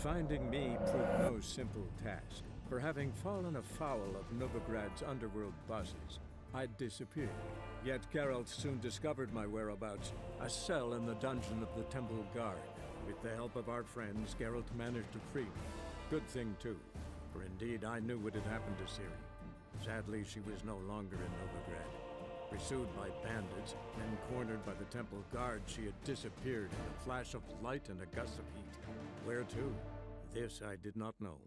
Finding me proved no simple task, for having fallen afoul of Novigrad's underworld bosses, I'd disappeared. Yet Geralt soon discovered my whereabouts, a cell in the dungeon of the Temple Guard. With the help of our friends, Geralt managed to free me. Good thing, too, for indeed I knew what had happened to Ciri. Sadly, she was no longer in Novigrad. Pursued by bandits, then cornered by the Temple Guard, she had disappeared in a flash of light and a gust of heat. Where to? This I did not know.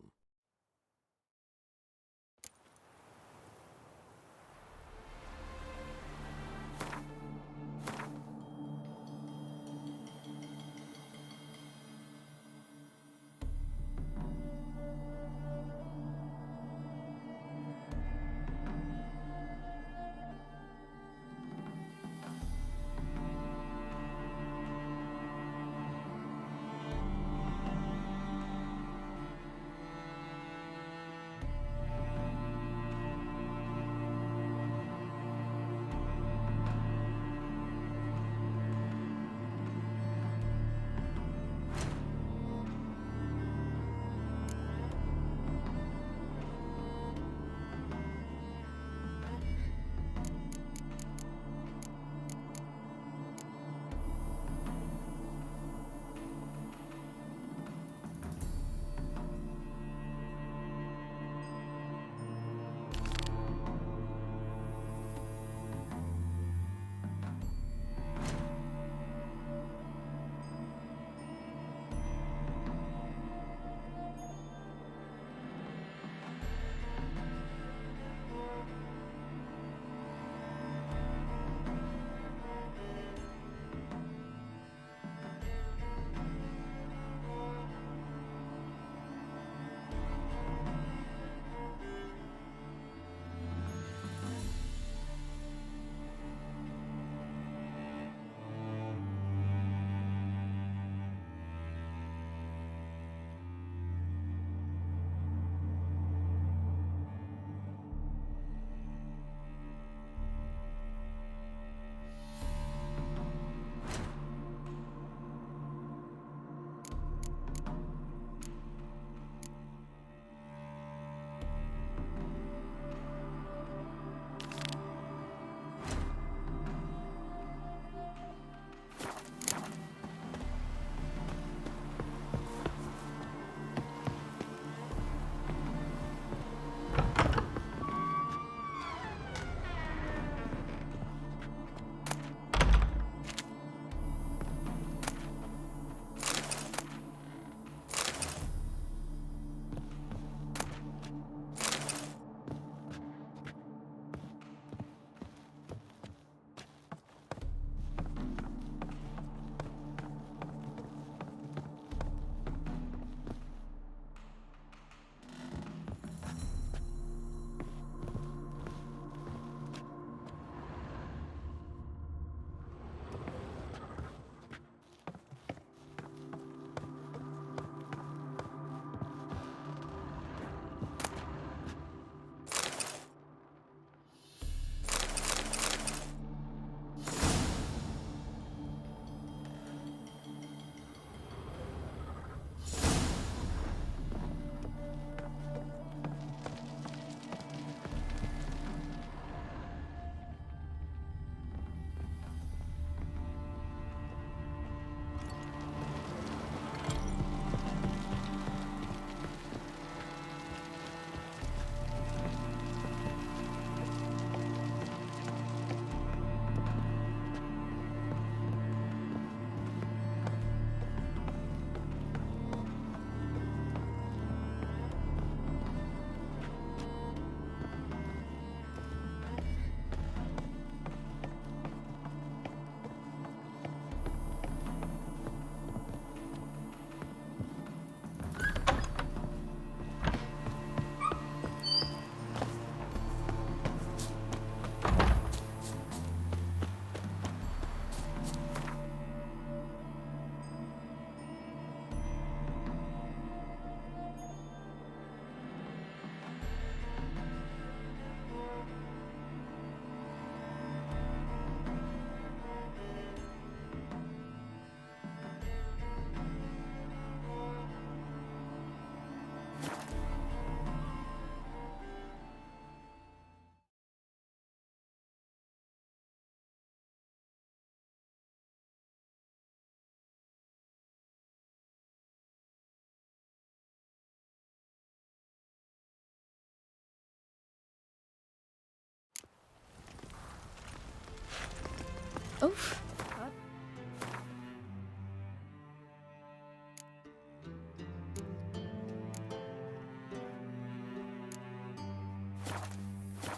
Oof.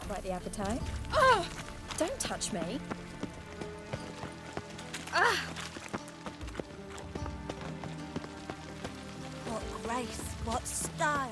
Quite the appetite. Oh! Don't touch me. Ah! What grace, what style.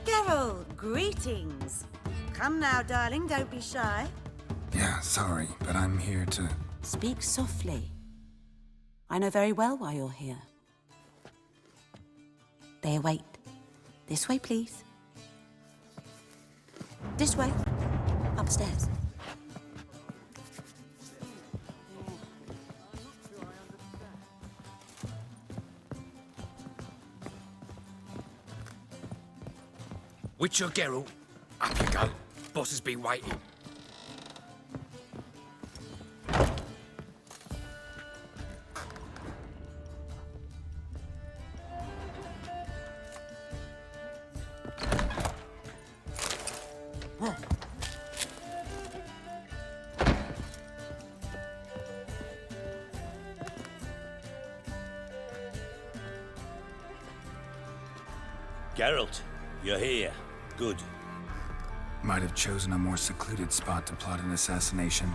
Geralt, greetings. Come now, darling, don't be shy. Yeah, sorry, but I'm here to... Speak softly. I know very well why you're here. They await. This way, please. This way. Upstairs. Witcher Geralt, up you go. Boss has been waiting. Geralt, you're here. Good. Might have chosen a more secluded spot to plot an assassination.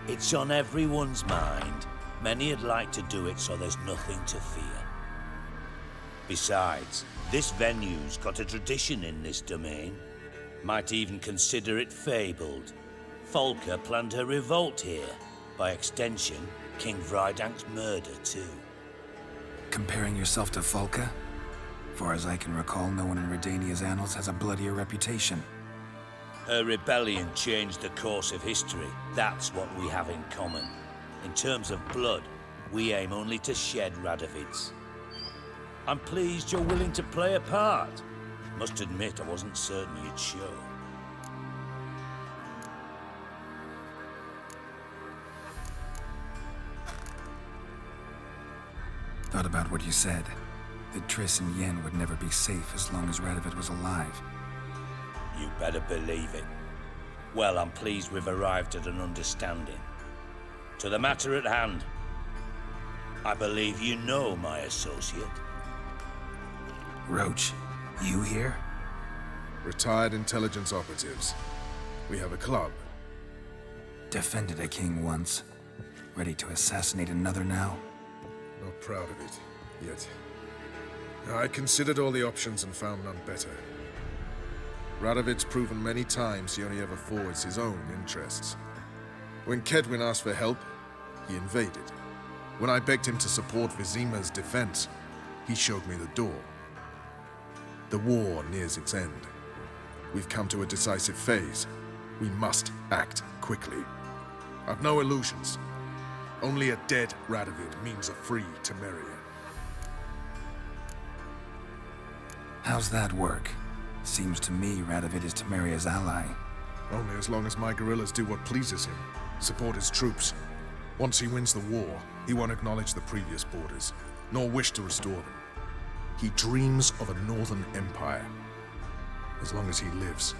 It's on everyone's mind. Many would like to do it, so there's nothing to fear. Besides, this venue's got a tradition in this domain. Might even consider it fabled. Folka planned her revolt here. By extension, King Vrydank's murder, too. Comparing yourself to Folka? Far as I can recall, no one in Redania's annals has a bloodier reputation. Her rebellion changed the course of history. That's what we have in common. In terms of blood, we aim only to shed Radovid's. I'm pleased you're willing to play a part. Must admit, I wasn't certain you'd show. Thought about what you said. That Triss and Yen would never be safe as long as Radovid was alive. You better believe it. Well, I'm pleased we've arrived at an understanding. To the matter at hand. I believe you know my associate. Roach, you here? Retired intelligence operatives. We have a club. Defended a king once. Ready to assassinate another now? Not proud of it, yet. I considered all the options and found none better. Radovid's proven many times he only ever forwards his own interests. When Kedwin asked for help, he invaded. When I begged him to support Vizima's defense, he showed me the door. The war nears its end. We've come to a decisive phase. We must act quickly. I've no illusions. Only a dead Radovid means a free Temeria. How's that work? Seems to me Radovid is Temeria's ally. Only as long as my guerrillas do what pleases him. Support his troops. Once he wins the war, he won't acknowledge the previous borders, nor wish to restore them. He dreams of a northern empire. As long as he lives,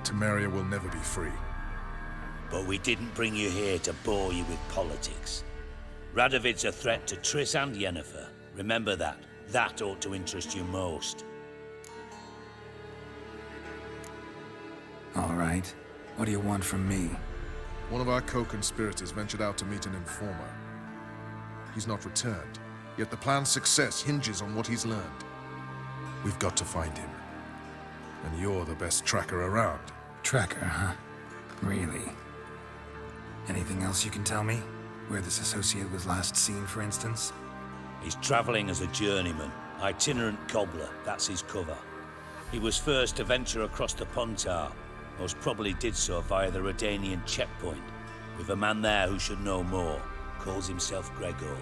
Temeria will never be free. But we didn't bring you here to bore you with politics. Radovid's a threat to Triss and Yennefer. Remember that. That ought to interest you most. All right. What do you want from me? One of our co-conspirators ventured out to meet an informer. He's not returned, yet the plan's success hinges on what he's learned. We've got to find him. And you're the best tracker around. Tracker, huh? Really? Anything else you can tell me? Where this associate was last seen, for instance? He's traveling as a journeyman. Itinerant cobbler, that's his cover. He was first to venture across the Pontar. Most probably did so via the Redanian checkpoint, with a man there who should know more. Calls himself Gregor.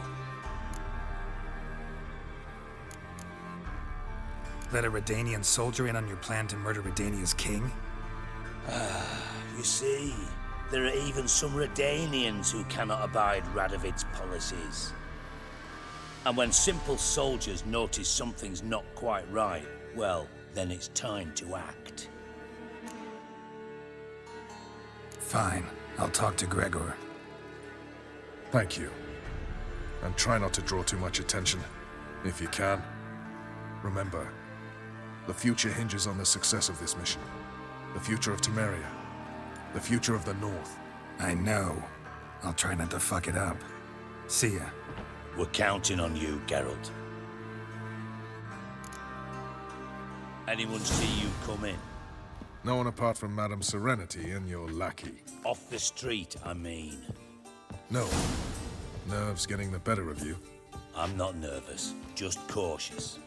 Let a Redanian soldier in on your plan to murder Redania's king? You see, there are even some Redanians who cannot abide Radovid's policies. And when simple soldiers notice something's not quite right, well, then it's time to act. Fine. I'll talk to Gregor. Thank you. And try not to draw too much attention, if you can. Remember, the future hinges on the success of this mission. The future of Temeria. The future of the North. I know. I'll try not to fuck it up. See ya. We're counting on you, Geralt. Anyone see you come in? No one apart from Madame Serenity and your lackey. Off the street, I mean. No. Nerves getting the better of you. I'm not nervous, just cautious.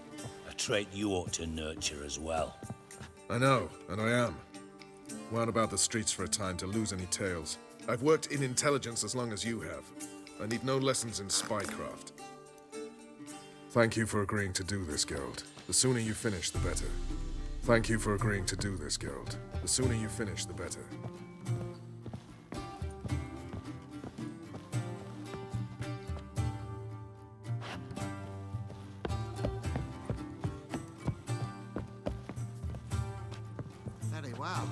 A trait you ought to nurture as well. I know, and I am. Wound about the streets for a time to lose any tales. I've worked in intelligence as long as you have. I need no lessons in spycraft. Thank you for agreeing to do this, Geralt. The sooner you finish, the better. Thank you for agreeing to do this, Geralt. The sooner you finish, the better. Very well.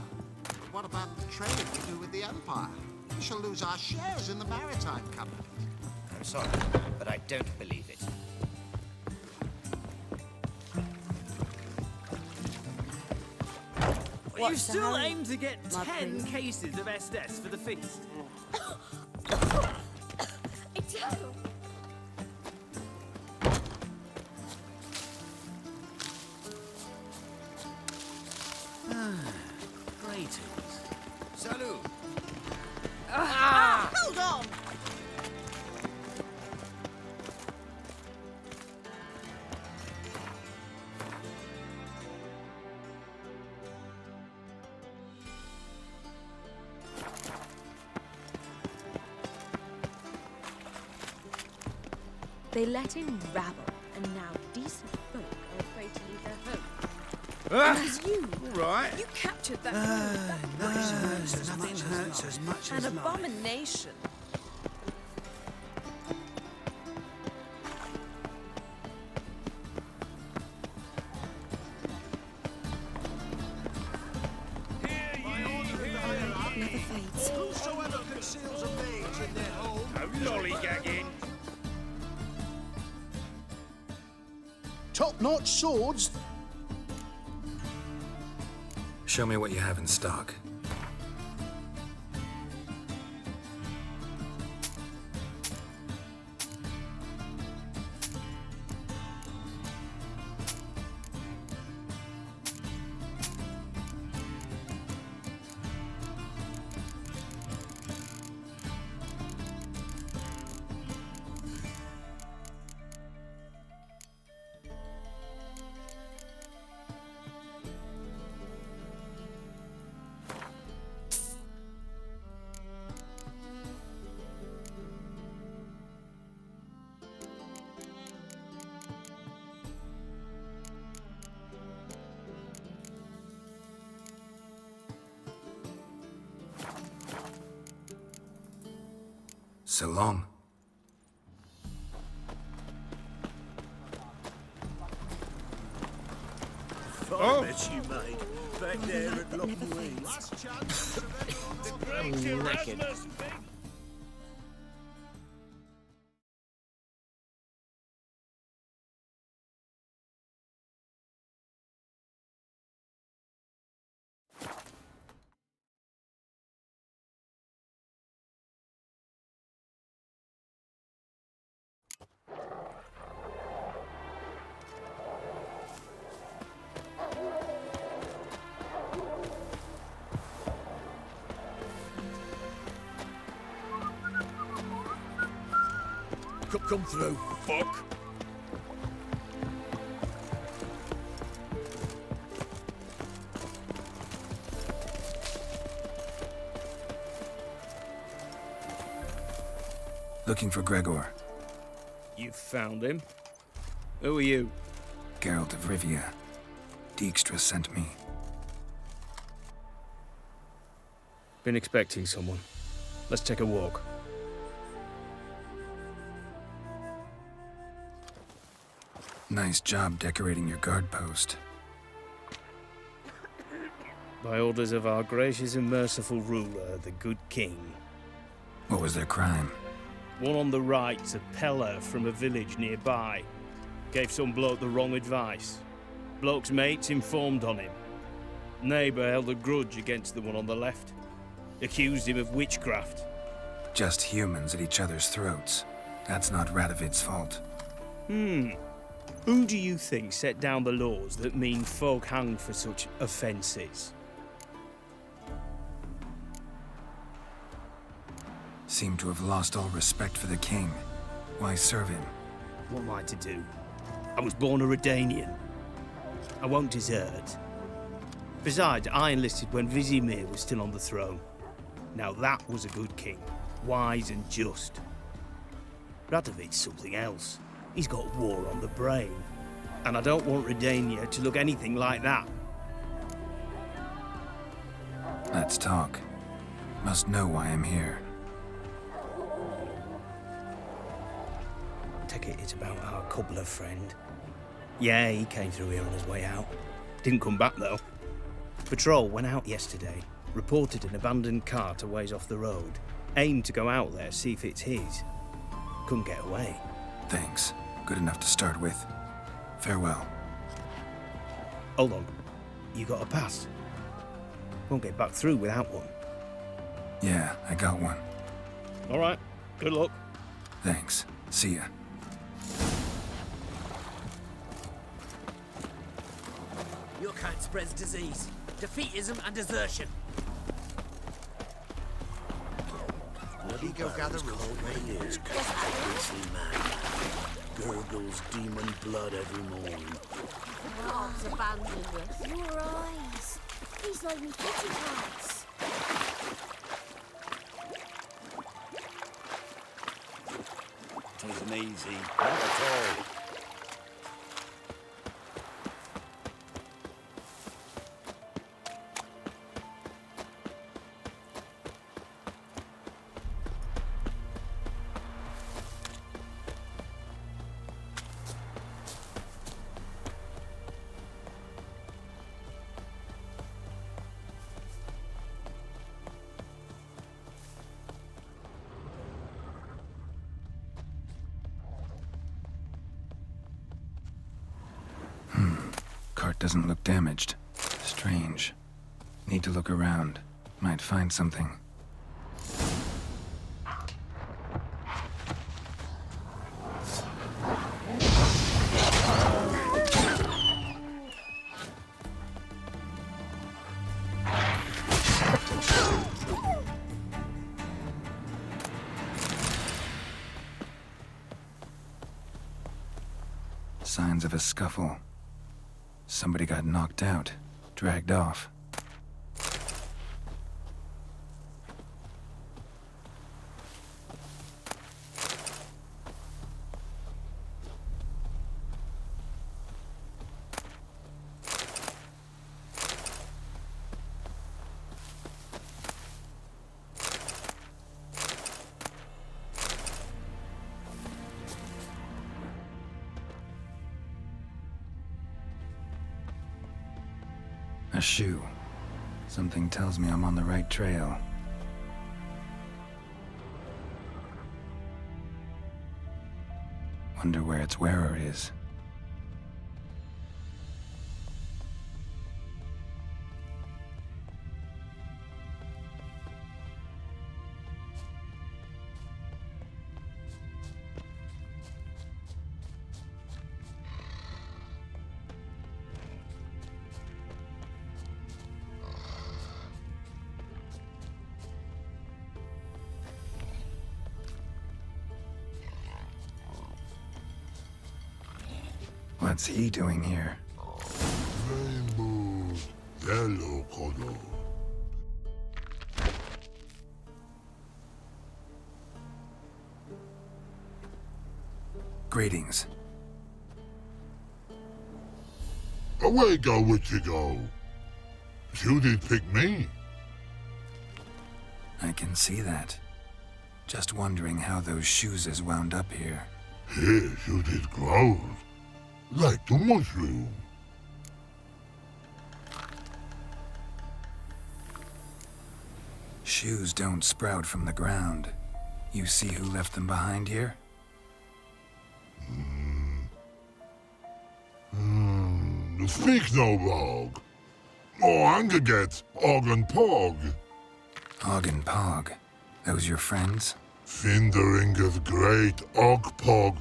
What about the trade we do with the Empire? We shall lose our shares in the Maritime Company. I'm sorry, but I don't believe it. You still aim to get 10 cases of Estes for the feast. Eternal. Greetings. Salut! Hold on! They let in rabble, and now decent folk are afraid to leave their home. Ah, As you, all right. you captured that Nothing hurts as much an as life. abomination. It never fades. Whosoever conceals a mage in their home... No lollygagging. Top-notch swords? Show me what you have in stock. So long. Oh. mess you made. Back there at Loch Waves. I'm knackered. Come through, fuck. Looking for Gregor. You found him? Who are you? Geralt of Rivia. Dijkstra sent me. Been expecting someone. Let's take a walk. Nice job decorating your guard post. By orders of our gracious and merciful ruler, the good king. What was their crime? One on the right's a peller from a village nearby. Gave some bloke the wrong advice. Bloke's mates informed on him. Neighbour held a grudge against the one on the left. Accused him of witchcraft. Just humans at each other's throats. That's not Radovid's fault. Who do you think set down the laws that mean folk hanged for such offences? Seem to have lost all respect for the king. Why serve him? What am I to do? I was born a Redanian. I won't desert. Besides, I enlisted when Vizimir was still on the throne. Now that was a good king, wise and just. Radovid's something else. He's got war on the brain. And I don't want Redania to look anything like that. Let's talk. Must know why I'm here. Take it it's about our cobbler friend. Yeah, he came through here on his way out. Didn't come back, though. Patrol went out yesterday, reported an abandoned cart a ways off the road. Aimed to go out there, see if it's his. Couldn't get away. Thanks. Good enough to start with. Farewell. Hold on. You got a pass? Won't get back through without one. Yeah, I got one. All right. Good luck. Thanks. See ya. Your kind spreads disease, defeatism and desertion. Go gather root. Is beastly man. Gurgles demon blood every morning. God's abandoned us. Your eyes. He's like me kitty cats. Tisn't easy, not at all. Cart doesn't look damaged. Strange. Need to look around. Might find something. Signs of a scuffle. Somebody got knocked out, dragged off. A shoe. Something tells me I'm on the right trail. Wonder where its wearer is. What's he doing here? Rainbow, yellow color. Greetings. Away go, witchy go. You did pick me. I can see that. Just wondering how those shoes is wound up here. Here you did grow. Like the mushroom. Shoes don't sprout from the ground. You see who left them behind here? Speak no log. Oh, anger get Og and Pog. Og and Pog. Those your friends? Finderingeth great Og Pog.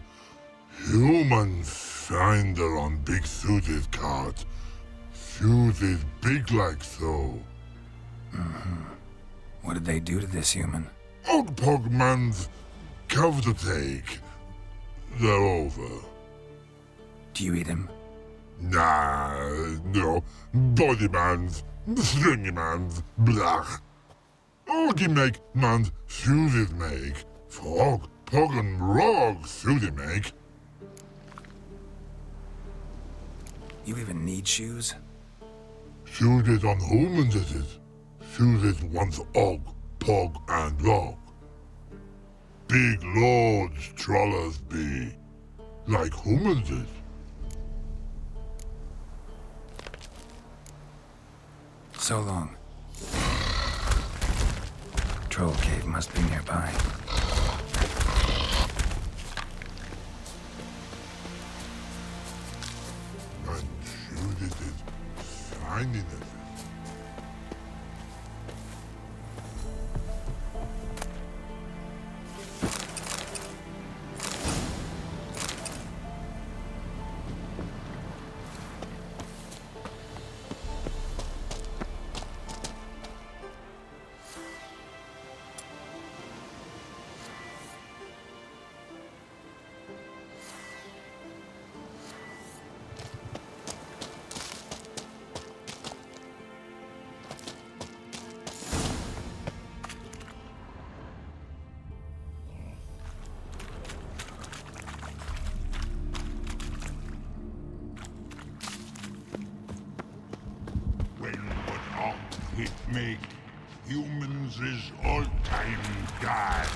Human finder on big suited cart. Suited big like so. What did they do to this human? Og Pog man's cover to take. They're over. Do you eat him? Nah, no. Body man's, stringy man's, blach. Oggy make man's suited make. Frog, Pog and Rog suited make. You even need shoes? Suited on humans it is. Suited once Og, Pog and Rog. Big lords trollers be. Like humans is. So long. Troll cave must be nearby. And suited is finding it. It make humans is all time die.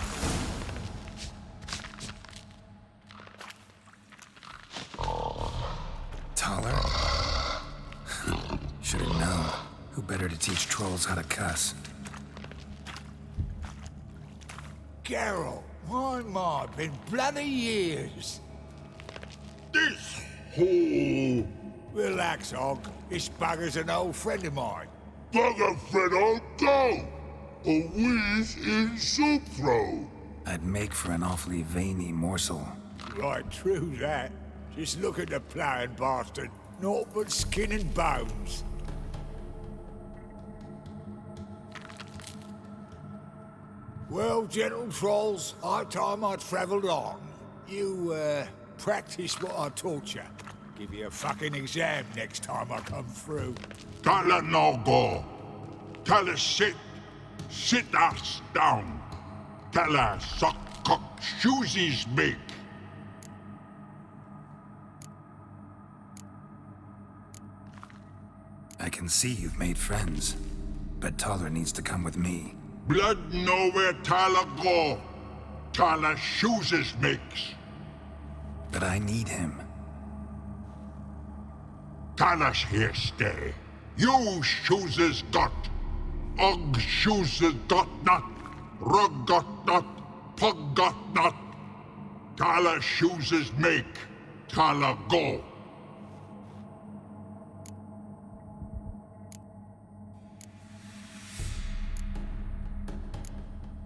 Taller? Should have known. Who better to teach trolls how to cuss? Geralt, my, been bloody years. This whole... Relax, Og. This bugger's an old friend of mine. Bugger friend on go! A wheeze in soup throw. I'd make for an awfully veiny morsel. Right, true that. Just look at the ploughing bastard. Naught but skin and bones. Well, gentle trolls, high time I travelled on. You, practice what I taught you. Give you a fucking exam next time I come through. Can't let no go. Tell her sit. Sit ass down. Tell her suck cock shoesies big. I can see you've made friends, but Taller needs to come with me. Blood nowhere Tyler go. Tyler shoesies makes. But I need him. Tyler's here stay. You chooses got. Og chooses got not. Rug got not. Pug got not. Tala chooses make. Tala go.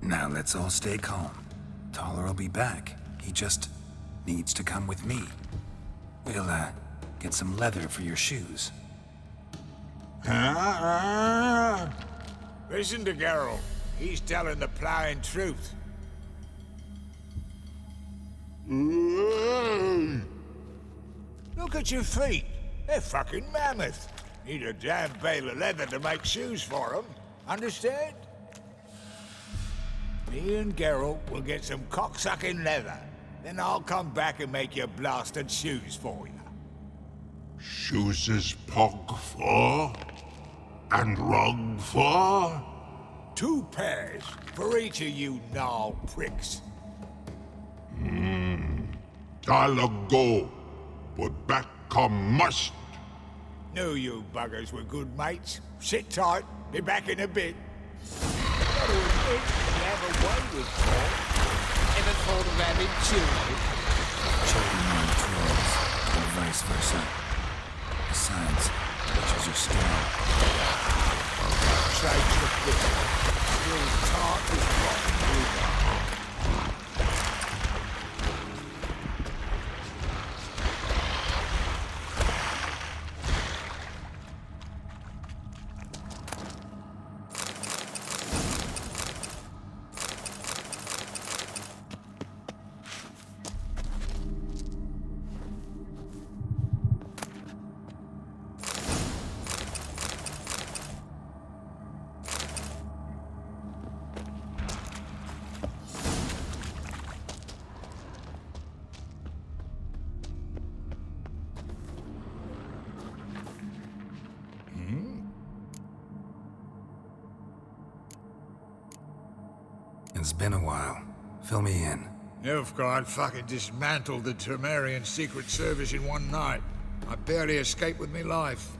Now let's all stay calm. Taller will be back. He just needs to come with me. We'll, get some leather for your shoes. Listen to Geralt. He's telling the plowing truth. Look at your feet. They're fucking mammoth. Need a damn bale of leather to make shoes for them. Understand? Me and Geralt will get some cocksucking leather. Then I'll come back and make your blasted shoes for you. Chooses pug for? And rug for? 2 pairs for each of you gnarl pricks. Tala go. But back come must. Knew you buggers were good mates. Sit tight. Be back in a bit. Gotta admit, you have a way with Paul. Ever thought of having children? Children are trolls, or vice versa. Besides, which is your style? Change the bit. Still tart as rotten rhubarb. It's been a while. Fill me in. Nilfgaard fucking dismantled the Temerian Secret Service in one night. I barely escaped with my life.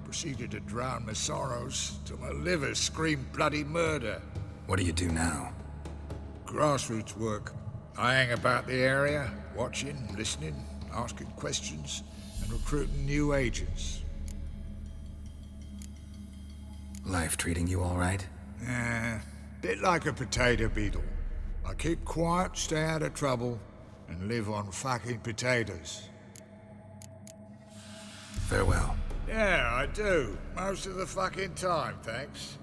Proceeded to drown my sorrows till my liver screamed bloody murder. What do you do now? Grassroots work. I hang about the area, watching, listening, asking questions, and recruiting new agents. Life treating you all right? Bit like a potato beetle. I keep quiet, stay out of trouble, and live on fucking potatoes. Farewell. Yeah, I do. Most of the fucking time, thanks.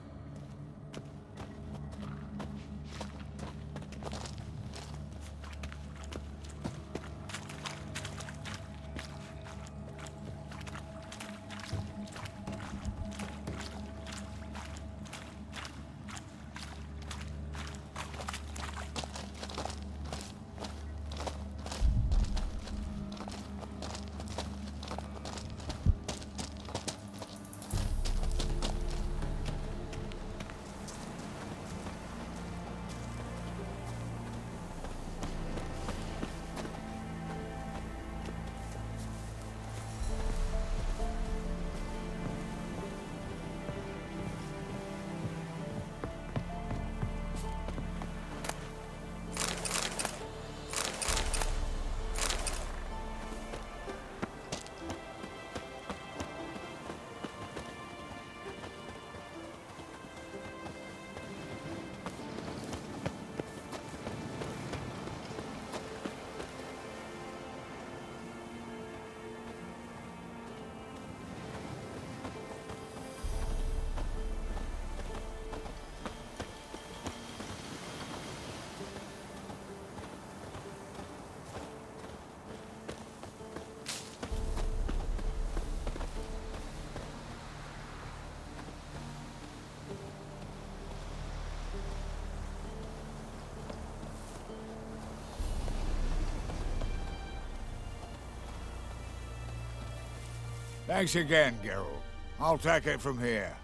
Thanks again, Geralt. I'll take it from here.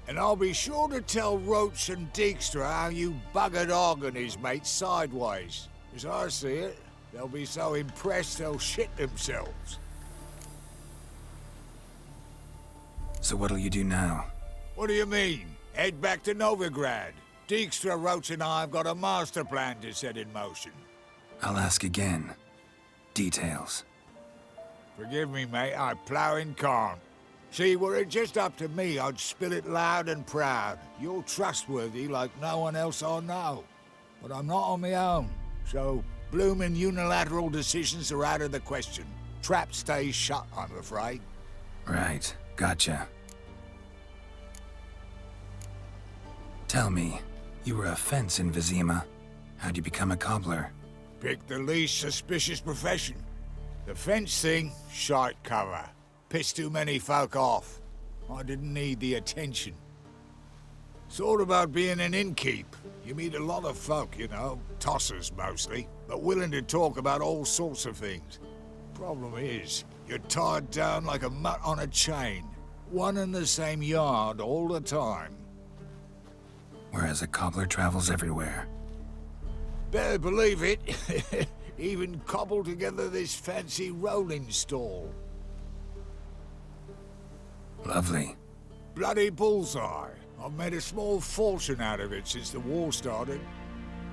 And I'll be sure to tell Roach and Dijkstra how you buggered Og and his mates sideways. As I see it, they'll be so impressed they'll shit themselves. So what'll you do now? What do you mean? Head back to Novigrad. Dijkstra, Roach and I have got a master plan to set in motion. I'll ask again. Details. Forgive me, mate, I plough in calm. See, were it just up to me, I'd spill it loud and proud. You're trustworthy like no one else I know. But I'm not on my own, so bloomin' unilateral decisions are out of the question. Trap stays shut, I'm afraid. Right, gotcha. Tell me, you were a fence in Vizima. How'd you become a cobbler? Pick the least suspicious profession. The fence thing, shite cover. Pissed too many folk off. I didn't need the attention. Thought about being an innkeep. You meet a lot of folk, you know, tossers mostly, but willing to talk about all sorts of things. Problem is, you're tied down like a mutt on a chain. One and the same yard all the time. Whereas a cobbler travels everywhere. Better believe it. Even cobbled together this fancy rolling stall. Lovely. Bloody bullseye. I've made a small fortune out of it since the war started.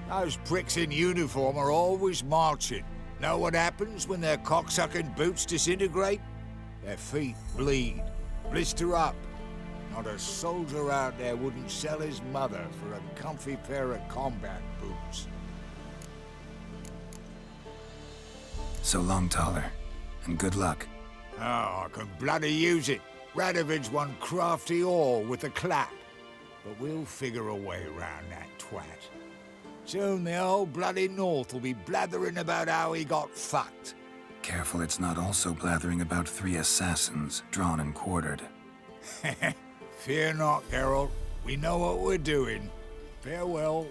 Those pricks in uniform are always marching. Know what happens when their cocksucking boots disintegrate? Their feet bleed, blister up. Not a soldier out there wouldn't sell his mother for a comfy pair of combat boots. So long, Taller. And good luck. Oh, I can bloody use it. Radovid's one crafty ore with a clap. But we'll figure a way around that twat. Soon the whole bloody North will be blathering about how he got fucked. Careful it's not also blathering about 3 assassins, drawn and quartered. Fear not, Geralt. We know what we're doing. Farewell.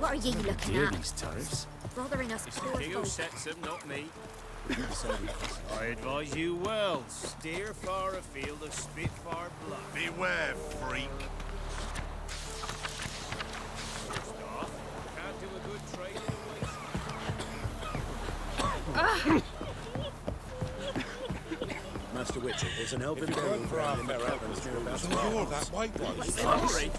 What are you looking at? These tariffs. Bothering us It's poor the king who folk. sets them, not me. I advise you well. Steer far afield of Spitfire blood. Beware, freak. First off, can't do a good trade in a waste. Master Witcher, there's an elven burial ground in the caverns near about So you're that white one. Sorry.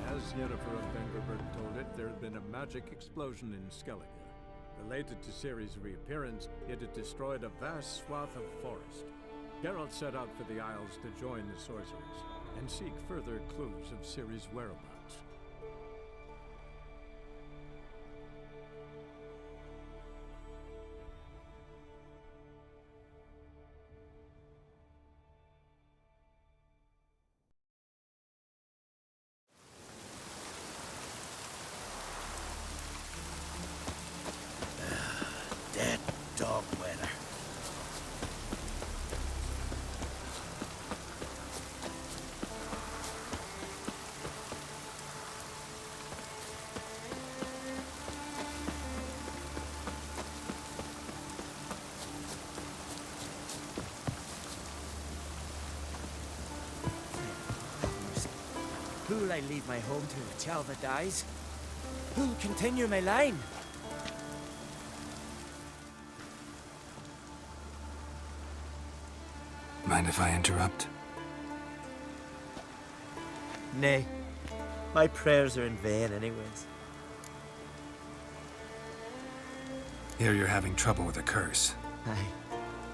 As Yennefer of Vengerberg told it, there had been a magic explosion in Skellige. Related to Ciri's reappearance, it had destroyed a vast swath of forest. Geralt set out for the Isles to join the sorcerers and seek further clues of Ciri's whereabouts. Dead dog weather. Who'll I leave my home to till Alva dies? Who'll continue my line? Mind if I interrupt? Nay. My prayers are in vain anyways. Here you're having trouble with a curse.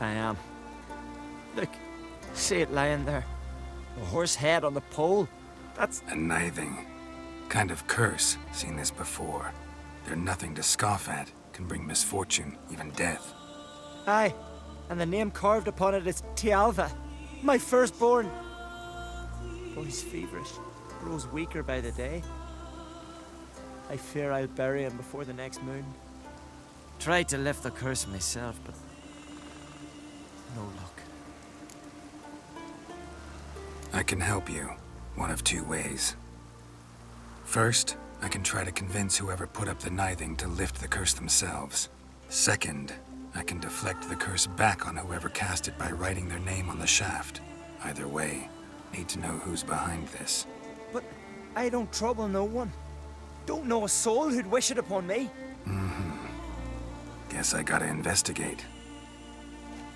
I am. Look, see it lying there. A horse head on the pole. That's... A nithing. Kind of curse. Seen this before. They're nothing to scoff at. Can bring misfortune, even death. Aye, and the name carved upon it is Tialva, my firstborn. Boy's feverish, grows weaker by the day. I fear I'll bury him before the next moon. Tried to lift the curse myself, but no luck. I can help you, one of two ways. First, I can try to convince whoever put up the nithing to lift the curse themselves. Second, I can deflect the curse back on whoever cast it by writing their name on the shaft. Either way, need to know who's behind this. But I don't trouble no one. Don't know a soul who'd wish it upon me. Guess I gotta investigate.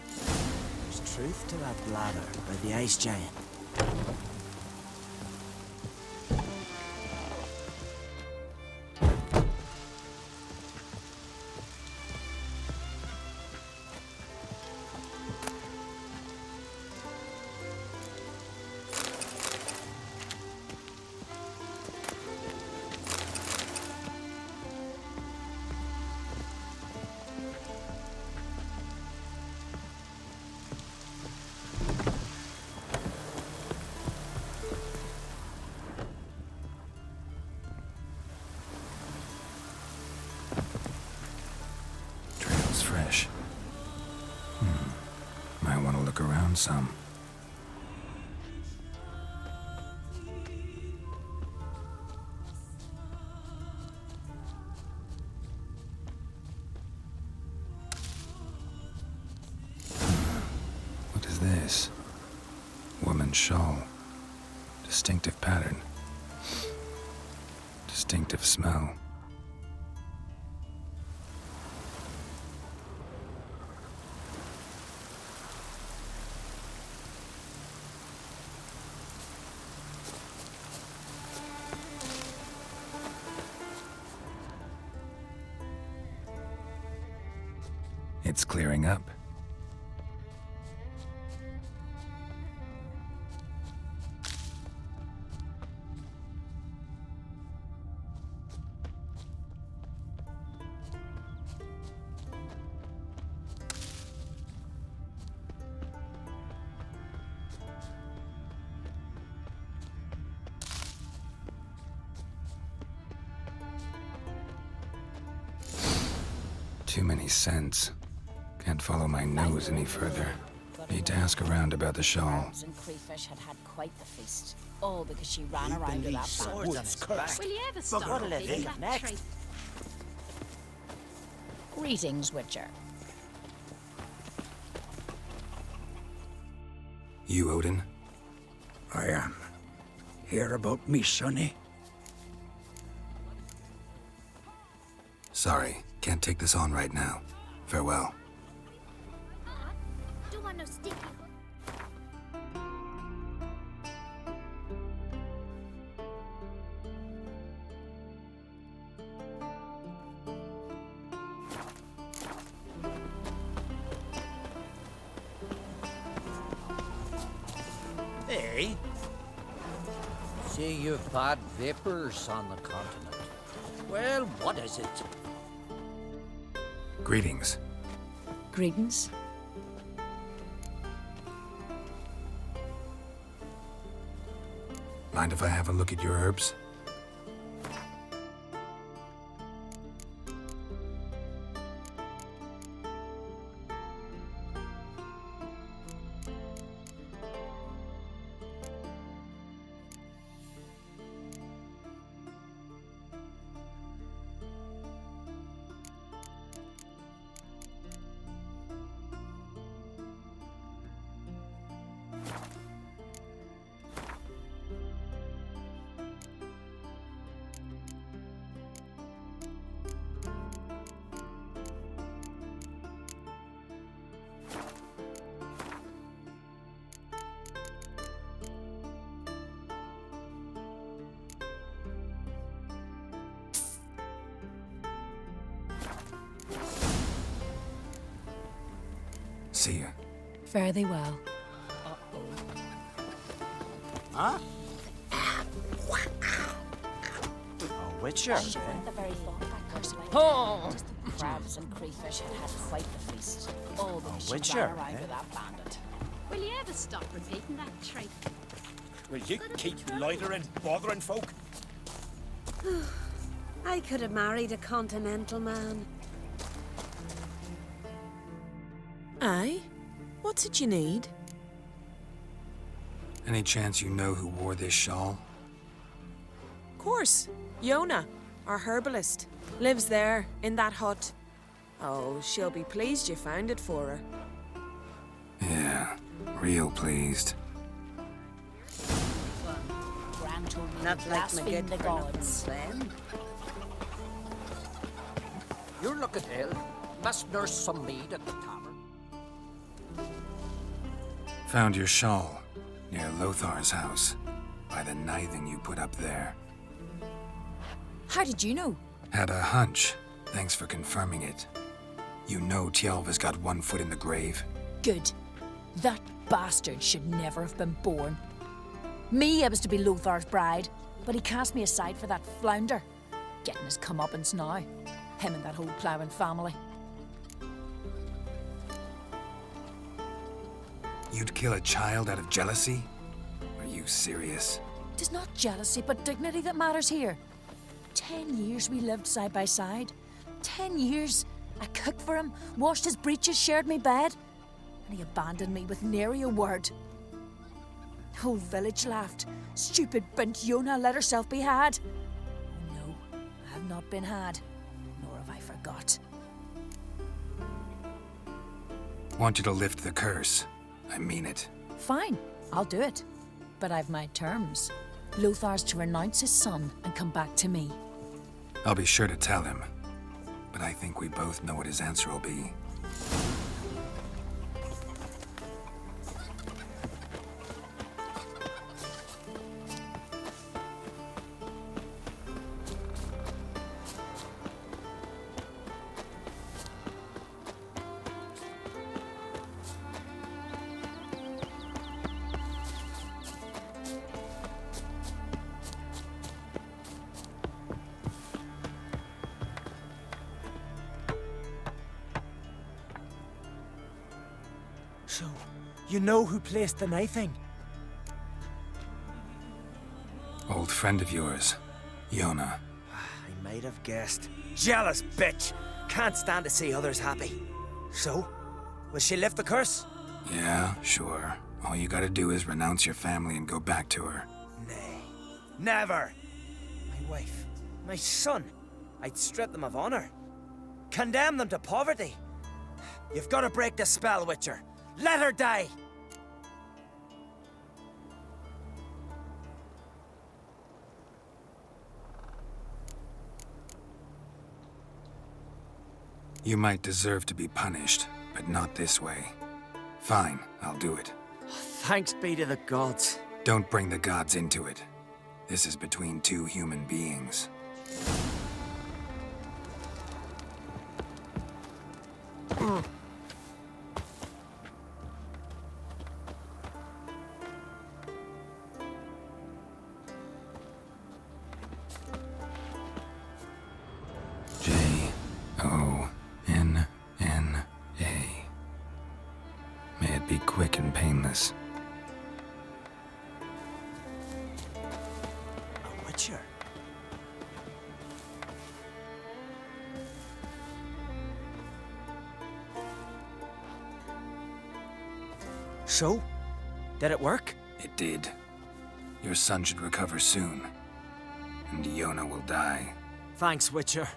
There's truth to that blather by the ice giant. Fresh. Might want to look around some. What is this? Woman's shawl. Distinctive pattern. Distinctive smell. It's clearing up. Too many scents. Can't follow my nose any further. Need to ask around about the shawl. Crabs and crayfish had had quite the feast. All because she ran around with that swords on his back. Will you ever stop what'll it being be that next? trait? Greetings, Witcher. You, Odin? I am. Hear about me, sonny? Sorry, can't take this on right now. Farewell. Don't want no sticky. Hey. See you've bad vapors on the continent. Well, what is it? Greetings. Greetings. Mind if I have a look at your herbs? See ya. Fare thee well. Huh? A witcher, She went the very thought of that curse like Oh. just the crabs and crayfish had had quite the feast. Oh, but she witcher, ran around eh? with that bandit. Will you ever stop repeating that trick? Will you keep loitering, bothering folk? I could have married a continental man. Aye? What's it you need? Any chance you know who wore this shawl? Course. Yona, our herbalist, lives there, in that hut. Oh, she'll be pleased you found it for her. Yeah, real pleased. Gran told me Not to like my blaspheme good the for gods. nothing, You look at ill. Must nurse some mead at the tavern. Found your shawl near Lothar's house by the nithing you put up there. How did you know? Had a hunch. Thanks for confirming it. You know Tjalva's got one foot in the grave. Good. That bastard should never have been born. Me, I was to be Lothar's bride, but he cast me aside for that flounder. Getting his comeuppance now. Him and that whole ploughing family. You'd kill a child out of jealousy? Are you serious? Tis not jealousy, but dignity that matters here. 10 years we lived side by side. 10 years. I cooked for him, washed his breeches, shared me bed. And he abandoned me with nary a word. The whole village laughed. Stupid bint Yona let herself be had. Oh no, I have not been had, nor have I forgot. Want you to lift the curse. I mean it. Fine, I'll do it. But I've my terms. Lothar's to renounce his son and come back to me. I'll be sure to tell him. But I think we both know what his answer will be. So, you know who placed the knifing? Old friend of yours, Yona. I might have guessed. Jealous bitch! Can't stand to see others happy. So, will she lift the curse? Yeah, sure. All you gotta do is renounce your family and go back to her. Nay, never! My wife, my son, I'd strip them of honor. Condemn them to poverty. You've got to break the spell, Witcher. Let her die! You might deserve to be punished, but not this way. Fine, I'll do it. Thanks be to the gods. Don't bring the gods into it. This is between two human beings. Jonna. May it be quick and painless. A witcher? So? Did it work? It did. Your son should recover soon. And Yona will die. Thanks, Witcher.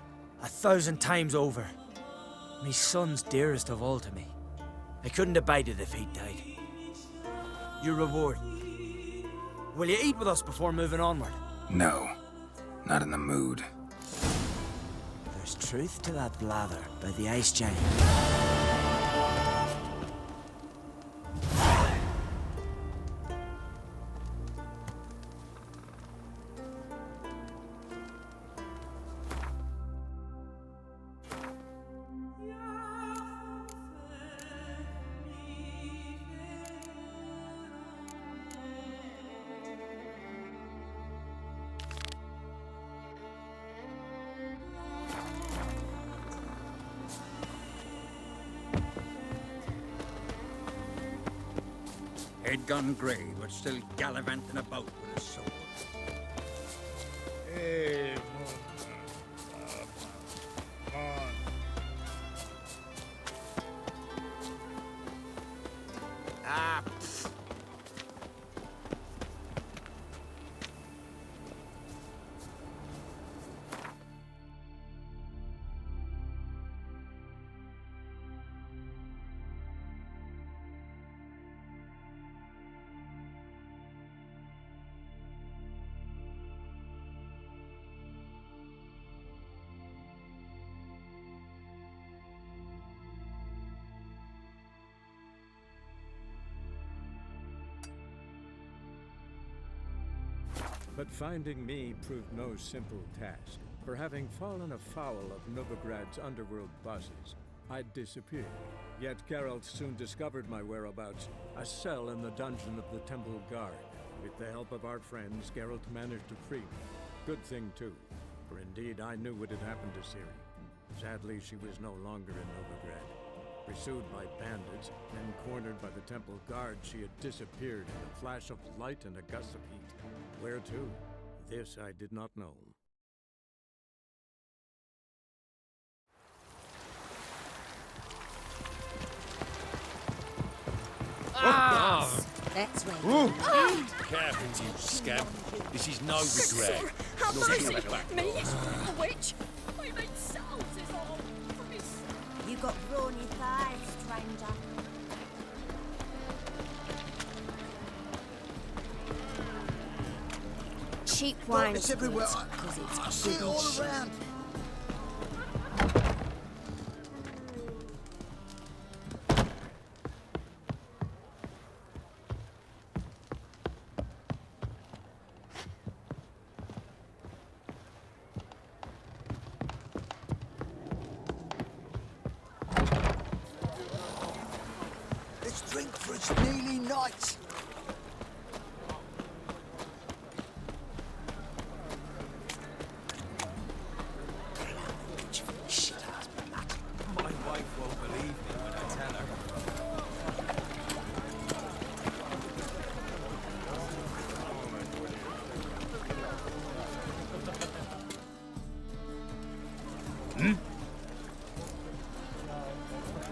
1,000 times over. Me son's dearest of all to me. I couldn't abide it if he'd died. Your reward. Will you eat with us before moving onward? No. Not in the mood. There's truth to that blather by the ice giant. Head gone grey, but still gallivanting about with a sword. Hey, Ah, pfft. But finding me proved no simple task. For having fallen afoul of Novigrad's underworld bosses, I'd disappeared. Yet Geralt soon discovered my whereabouts, a cell in the dungeon of the Temple Guard. With the help of our friends, Geralt managed to free me. Good thing too, for indeed I knew what had happened to Ciri. Sadly, she was no longer in Novigrad. Pursued by bandits, then cornered by the Temple Guard, she had disappeared in a flash of light and a gust of heat. Where to? This I did not know. That's where Ooh. you Careful, you scamp. This is Novigrad. Have Not mercy! your black Me? box. A witch? I made sounds is all. You got brawny thighs, stranger. Cheap wine. It's everywhere. I see it all around. Let's drink for it's nearly night. My wife won't believe me when I tell her.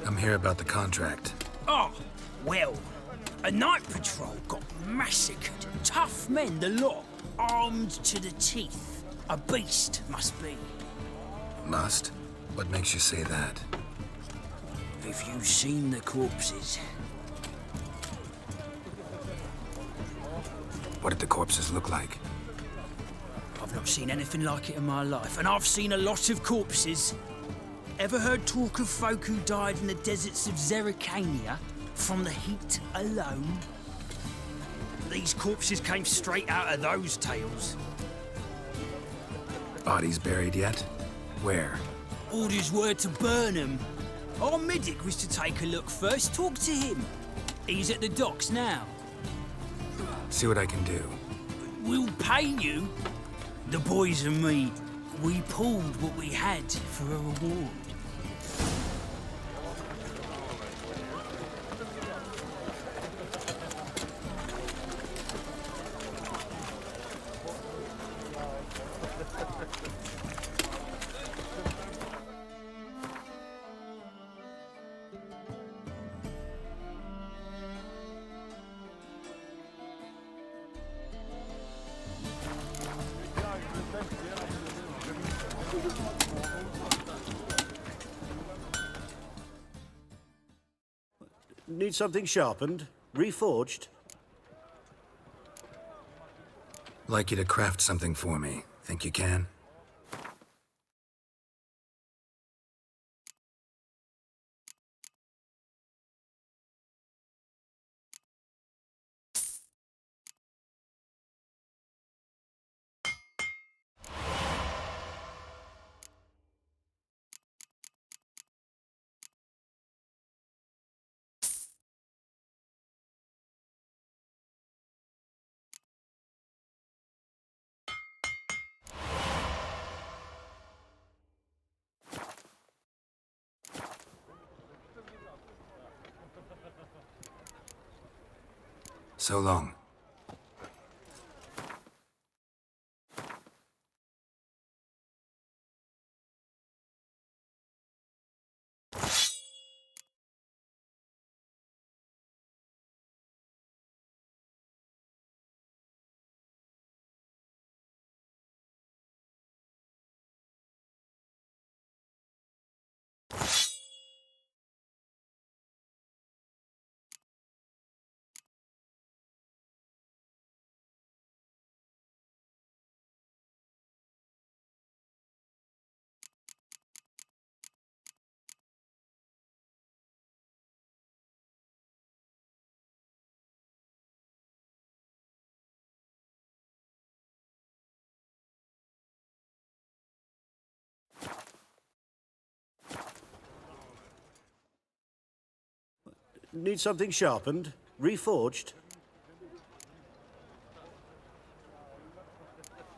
I'm here about the contract. Oh, well, a night patrol got massacred. Tough men, the lot, armed to the teeth. A beast, must be. Must? What makes you say that? Have you seen the corpses? What did the corpses look like? I've not seen anything like it in my life, and I've seen a lot of corpses. Ever heard talk of folk who died in the deserts of Zerrikania from the heat alone? These corpses came straight out of those tales. Bodies buried yet? Where? Orders were to burn them. Our medic was to take a look first, talk to him. He's at the docks now. See what I can do. We'll pay you. The boys and me, we pulled what we had for a reward. Need something sharpened? Reforged? Like you to craft something for me. Think you can? So long. Need something sharpened? Reforged?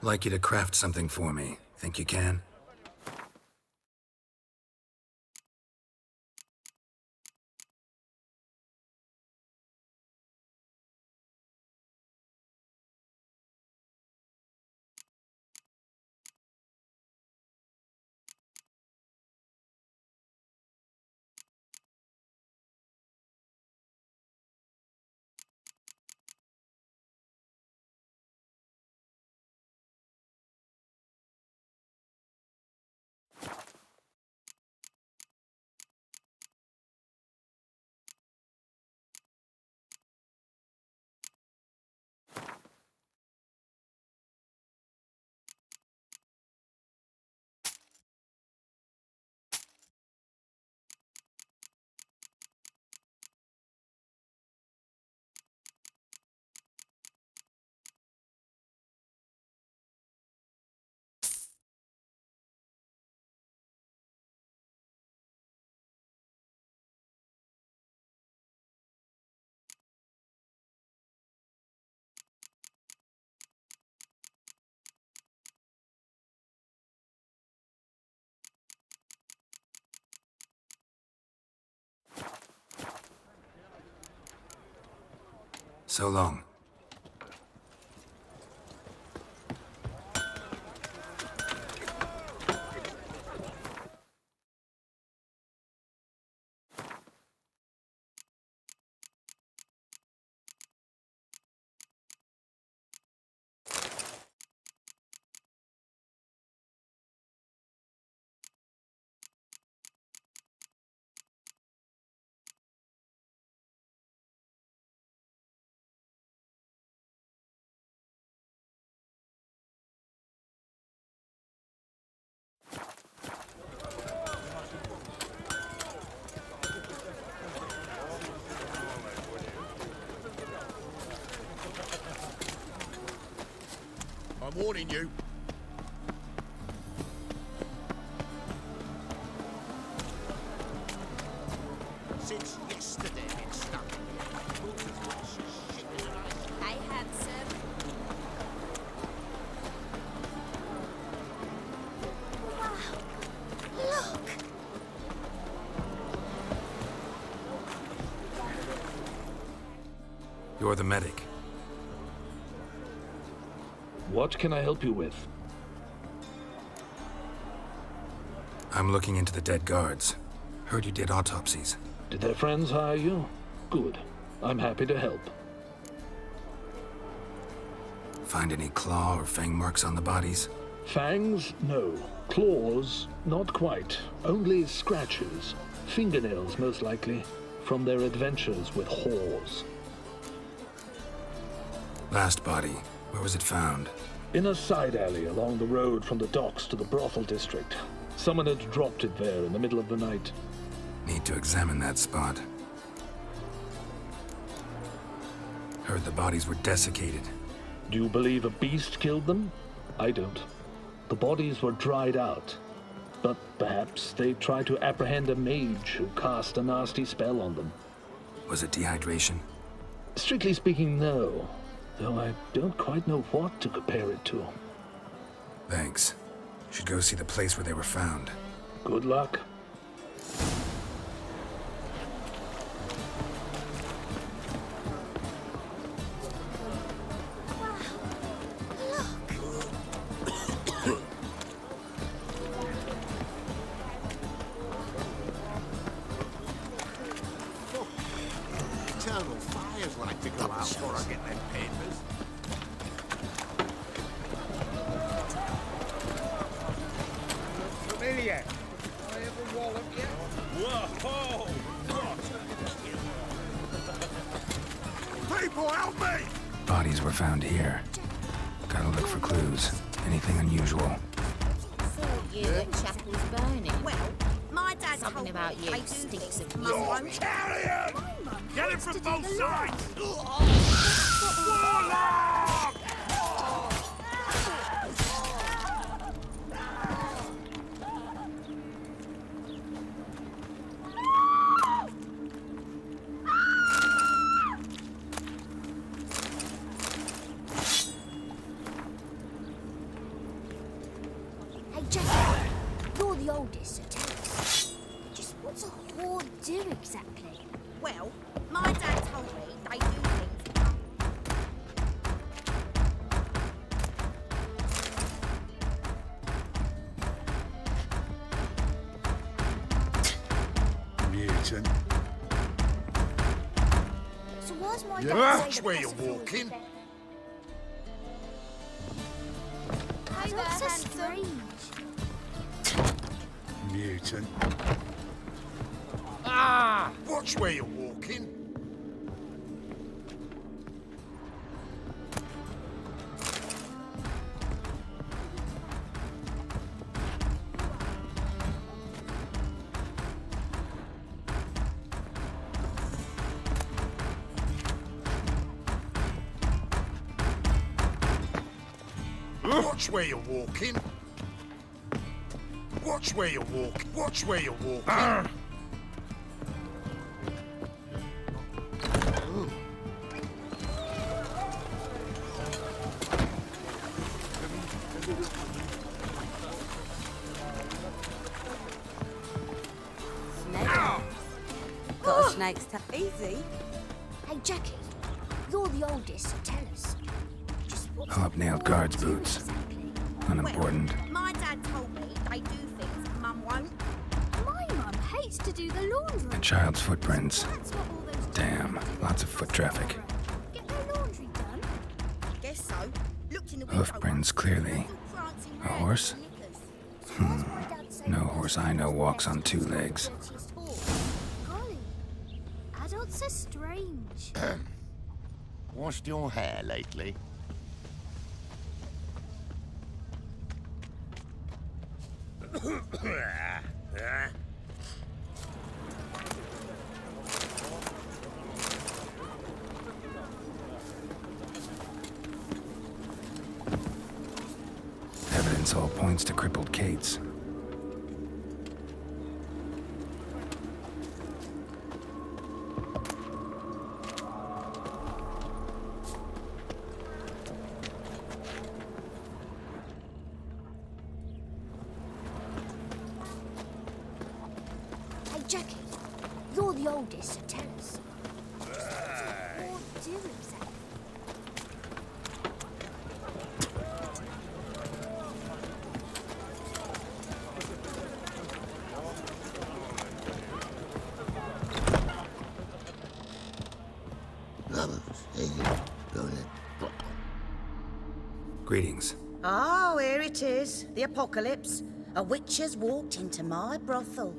Like you to craft something for me. Think you can? So long. I'm warning you. Since yesterday it's stuck in here. I have, sir. Wow. Look! You're the medic. What can I help you with? I'm looking into the dead guards. Heard you did autopsies. Did their friends hire you? Good. I'm happy to help. Find any claw or fang marks on the bodies? Fangs? No. Claws? Not quite. Only scratches. Fingernails, most likely. From their adventures with whores. Last body. Where was it found? In a side alley along the road from the docks to the brothel district. Someone had dropped it there in the middle of the night. Need to examine that spot. Heard the bodies were desiccated. Do you believe a beast killed them? I don't. The bodies were dried out. But perhaps they tried to apprehend a mage who cast a nasty spell on them. Was it dehydration? Strictly speaking, no. Though I don't quite know what to compare it to. Thanks. Should go see the place where they were found. Good luck. Before I get them papers. Familiar. I ever wallop yet? Whoa! People, help me! Bodies were found here. Gotta look for clues. Anything unusual. You, the chapel's burning. Well, my dad Something told about me you they do stinks things of Mum you. won't. Carrion! Get him from both sides! Hey, Jackie, you're the oldest, so tell us. Just what's a whore do exactly? Well, my dad told me they do things. Mutant. So why's my Yeah, dad that's say the where you're Pacific is walking. better? Hi there, That's so handsome. strange. Mutant. Ah! Watch where you're walking. Watch where you're walking. Watch where you're walking. Watch where you're walking. Snake. Got a snake's tail. Easy. Hey, Jackie, you're the oldest, so tell us. Just what's a Hobnailed whore guards do boots. exactly? Unimportant. Well, my dad told me they do things Mum won't. My mum hates to do the laundry. A child's footprints. That's what all those Damn, lots of foot traffic. get their laundry done. Guess so. Looked in the window. Hoofprints, clearly. A horse? No horse I know walks on two legs. Golly, adults are strange. Washed your hair lately? Evidence all points to crippled Kate's. Hey, Jackie, you're the oldest, so tell us. Just what's a whore do exactly? Greetings. Oh, here it is. The apocalypse. A witch has walked into my brothel.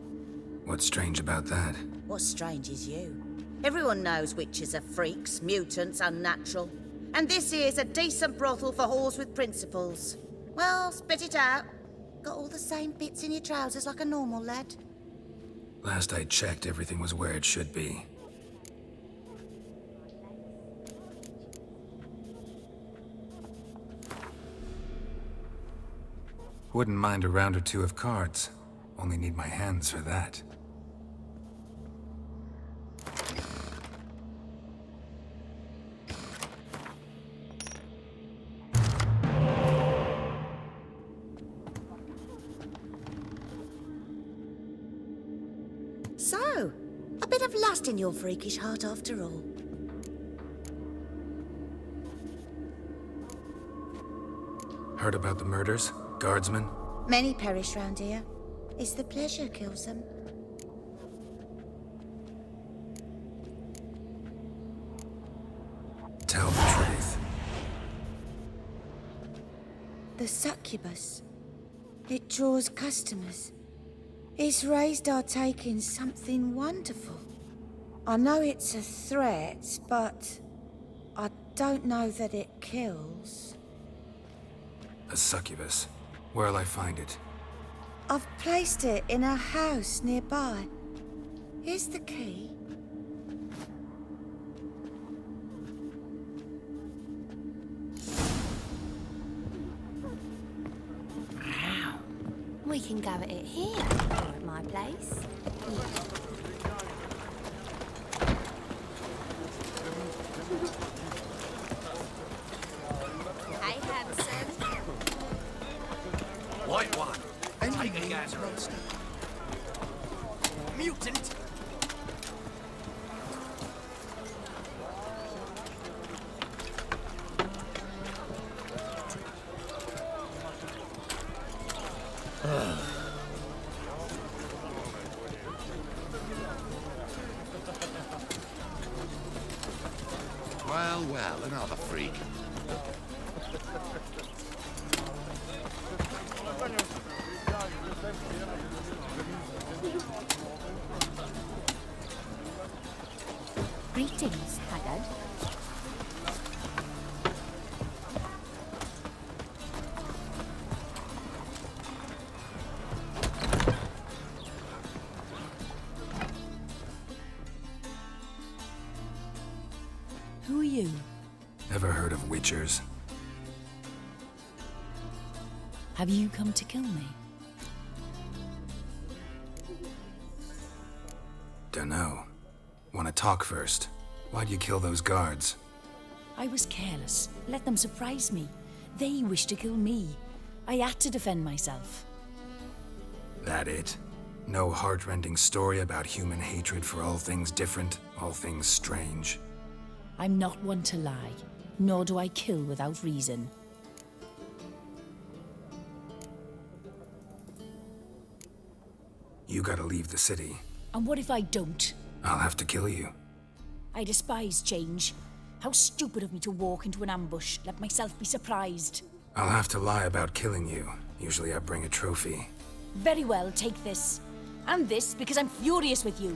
What's strange about that? What's strange is you. Everyone knows witches are freaks, mutants, unnatural. And this here's a decent brothel for whores with principles. Well, spit it out. Got all the same bits in your trousers like a normal lad. Last I checked, everything was where it should be. Wouldn't mind a round or two of cards. Only need my hands for that. So, a bit of lust in your freakish heart after all. Heard about the murders? Guardsmen? Many perish round here. It's the pleasure kills them. Tell the truth. The succubus. It draws customers. It's raised our take in something wonderful. I know it's a threat, but I don't know that it kills. A succubus. Where'll I find it? I've placed it in a house nearby. Here's the key. We can go at it here, or at my place. Hey, handsome. White one. Take a gander. Mutant. Well, well, another freak. Greetings, Haggard. Who are you? Ever heard of witchers? Have you come to kill me? Dunno. Wanna talk first? Why'd you kill those guards? I was careless. Let them surprise me. They wished to kill me. I had to defend myself. That it? No heartrending story about human hatred for all things different, all things strange? I'm not one to lie, nor do I kill without reason. You gotta leave the city. And what if I don't? I'll have to kill you. I despise change. How stupid of me to walk into an ambush, let myself be surprised. I'll have to lie about killing you. Usually I bring a trophy. Very well, take this. And this, because I'm furious with you.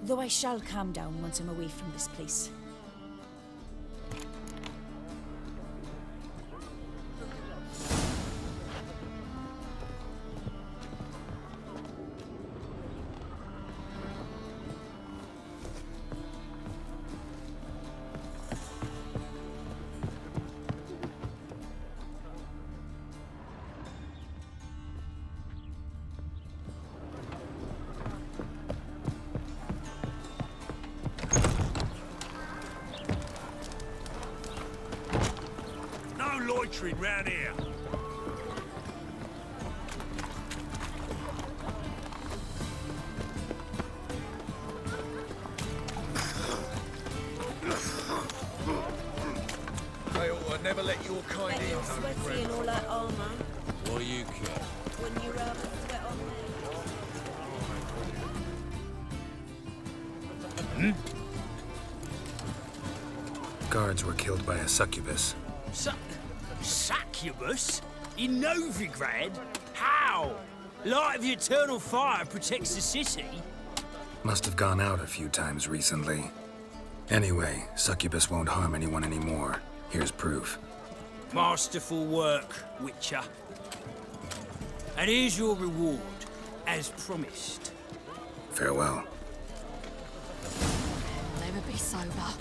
Though I shall calm down once I'm away from this place. Loitering round here. They ought to never let your kind in. You're sweaty in all that armour. What do you care? When you sweat on me. Guards were killed by a succubus. Succubus? In Novigrad? How? Light of the eternal fire protects the city? Must have gone out a few times recently. Anyway, succubus won't harm anyone anymore. Here's proof. Masterful work, Witcher. And here's your reward, as promised. Farewell. I'll never be sober.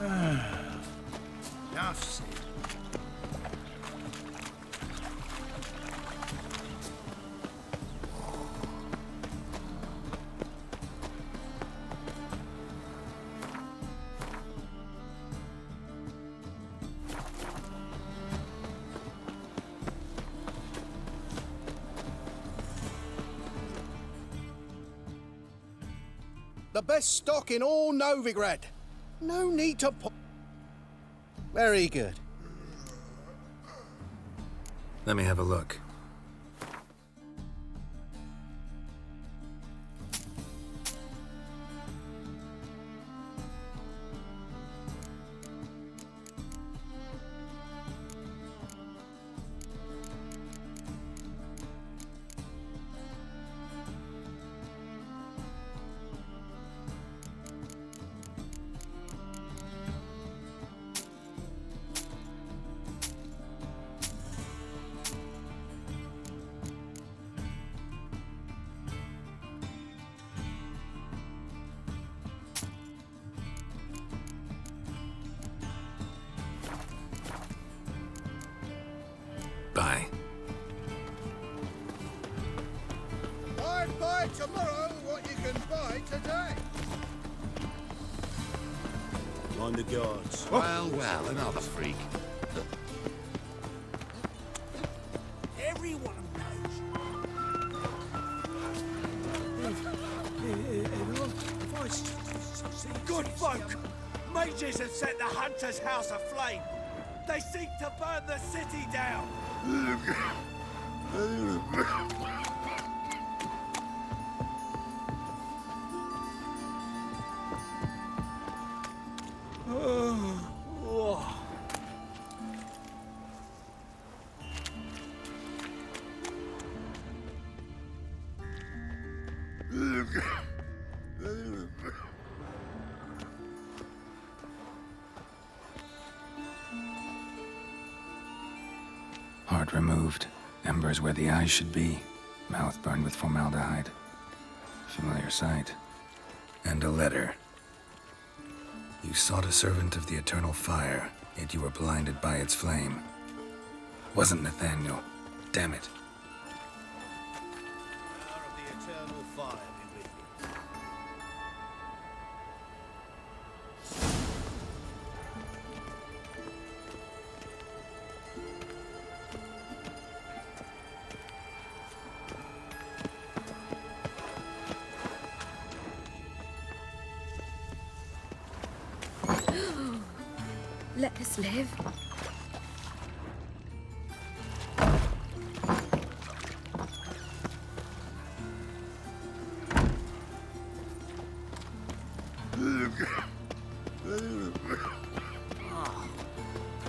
Enough said. The best stock in all Novigrad. No need to Very good. Let me have a look. Bye. I'd buy tomorrow what you can buy today. Mind the guards. Well, another freak. Everyone Good folk! Mages have set the Hunter's house aflame! They seek to burn the city down! Heart removed, embers where the eyes should be, mouth burned with formaldehyde. Familiar sight. And a letter. You sought a servant of the eternal fire, yet you were blinded by its flame. Wasn't Nathaniel. Damn it. Power of the eternal fire be with you. Let us live.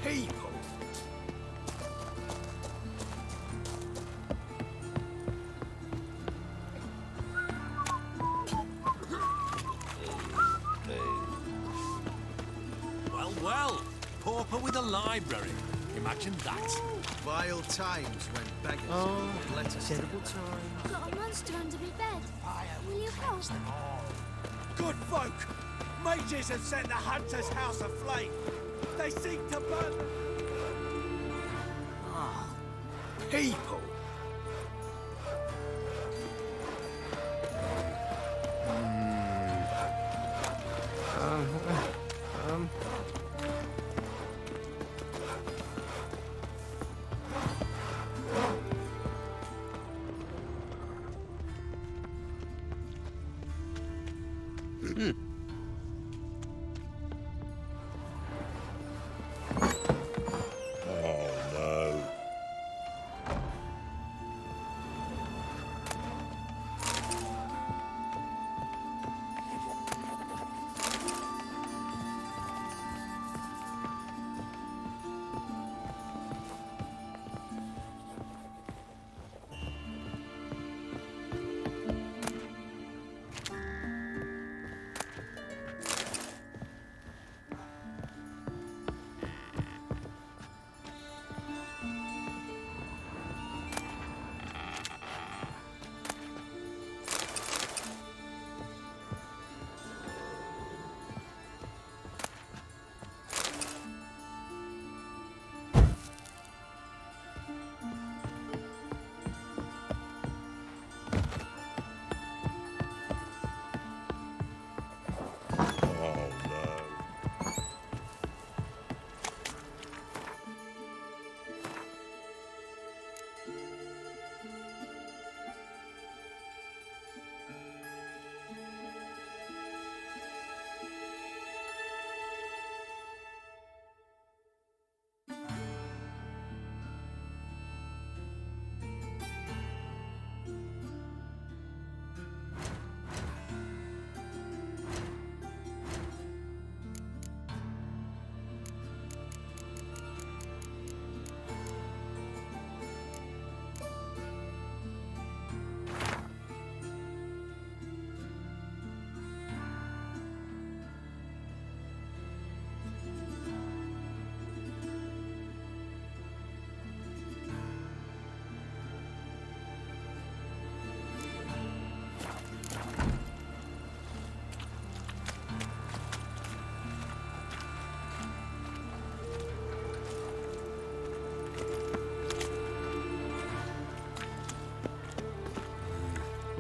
people. Well, pauper with a library. Imagine that. Vile times when beggars let us terrible times. Got a monster under my bed. Will you help? Good folk! Mages have set the Hunter's house aflame! They seek to burn... People. Oh, no.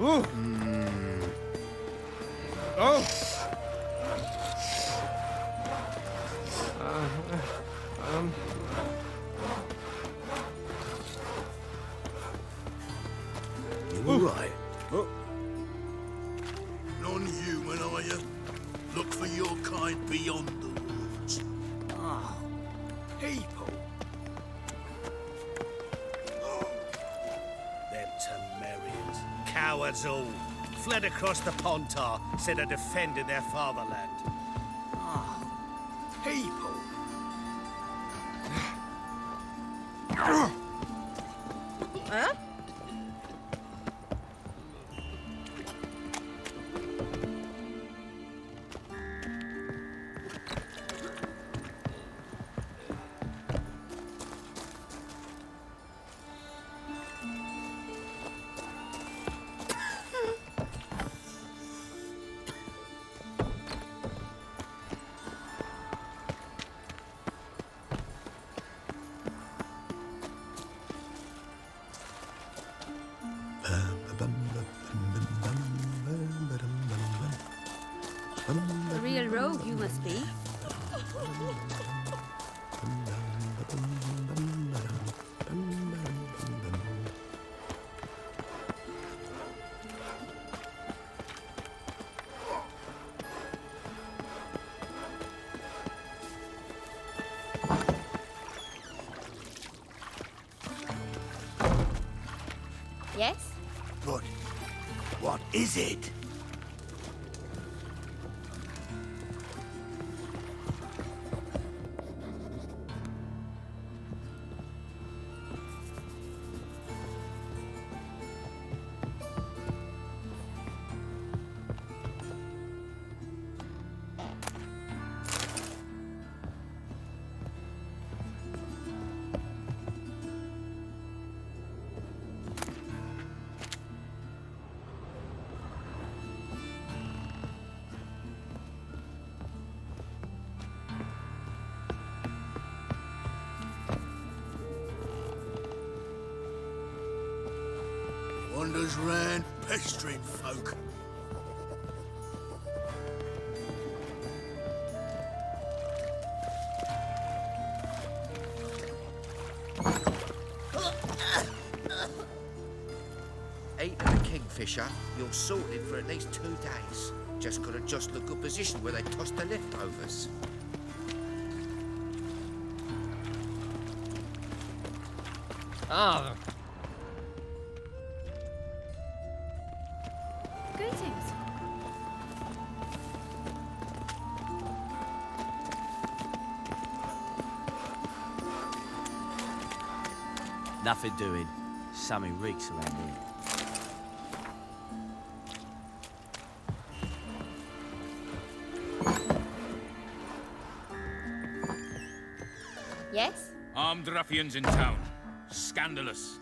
Ooh. Oh. You all right? Oh. Non-human, are you? Look for your kind beyond the woods. Ah. People. Them Temerians. Cowards all. Fled across the Pontar, said are defending their fatherland. Ah. People. Huh? A real rogue you must be. Yes? But what is it? Wanders round, pestering folk. Eating a kingfisher, you're sorted for at least 2 days. Just gotta just look good position where they toss the leftovers. Ah. Greetings. Nothing doing. Something reeks around here. Yes? Armed ruffians in town. Scandalous.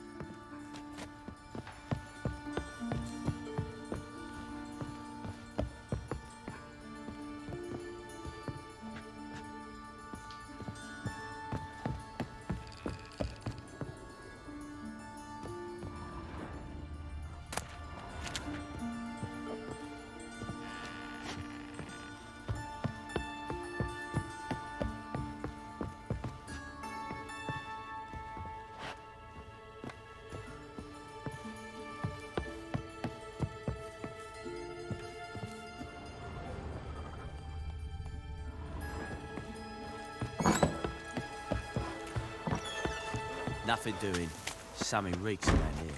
Nothing doing. Something reeks around here.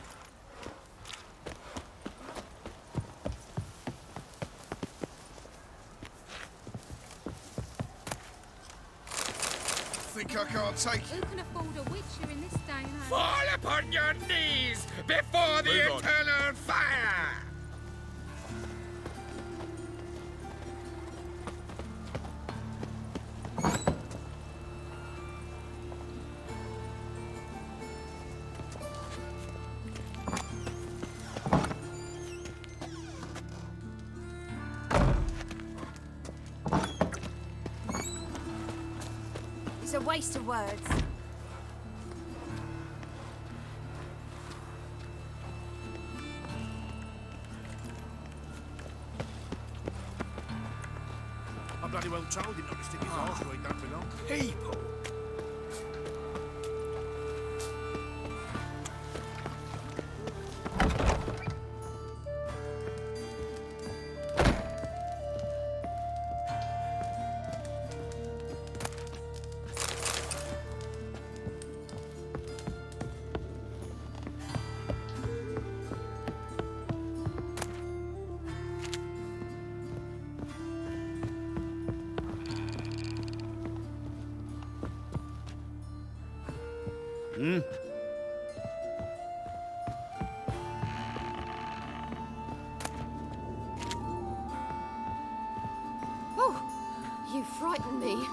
Think I can't take Who can afford a witcher in this day and age? Fall upon your knees before the Move on. eternal fire! It's a waste of words. bloody well told him not to stick his arse where he don't belong. People. Oh, you frightened me.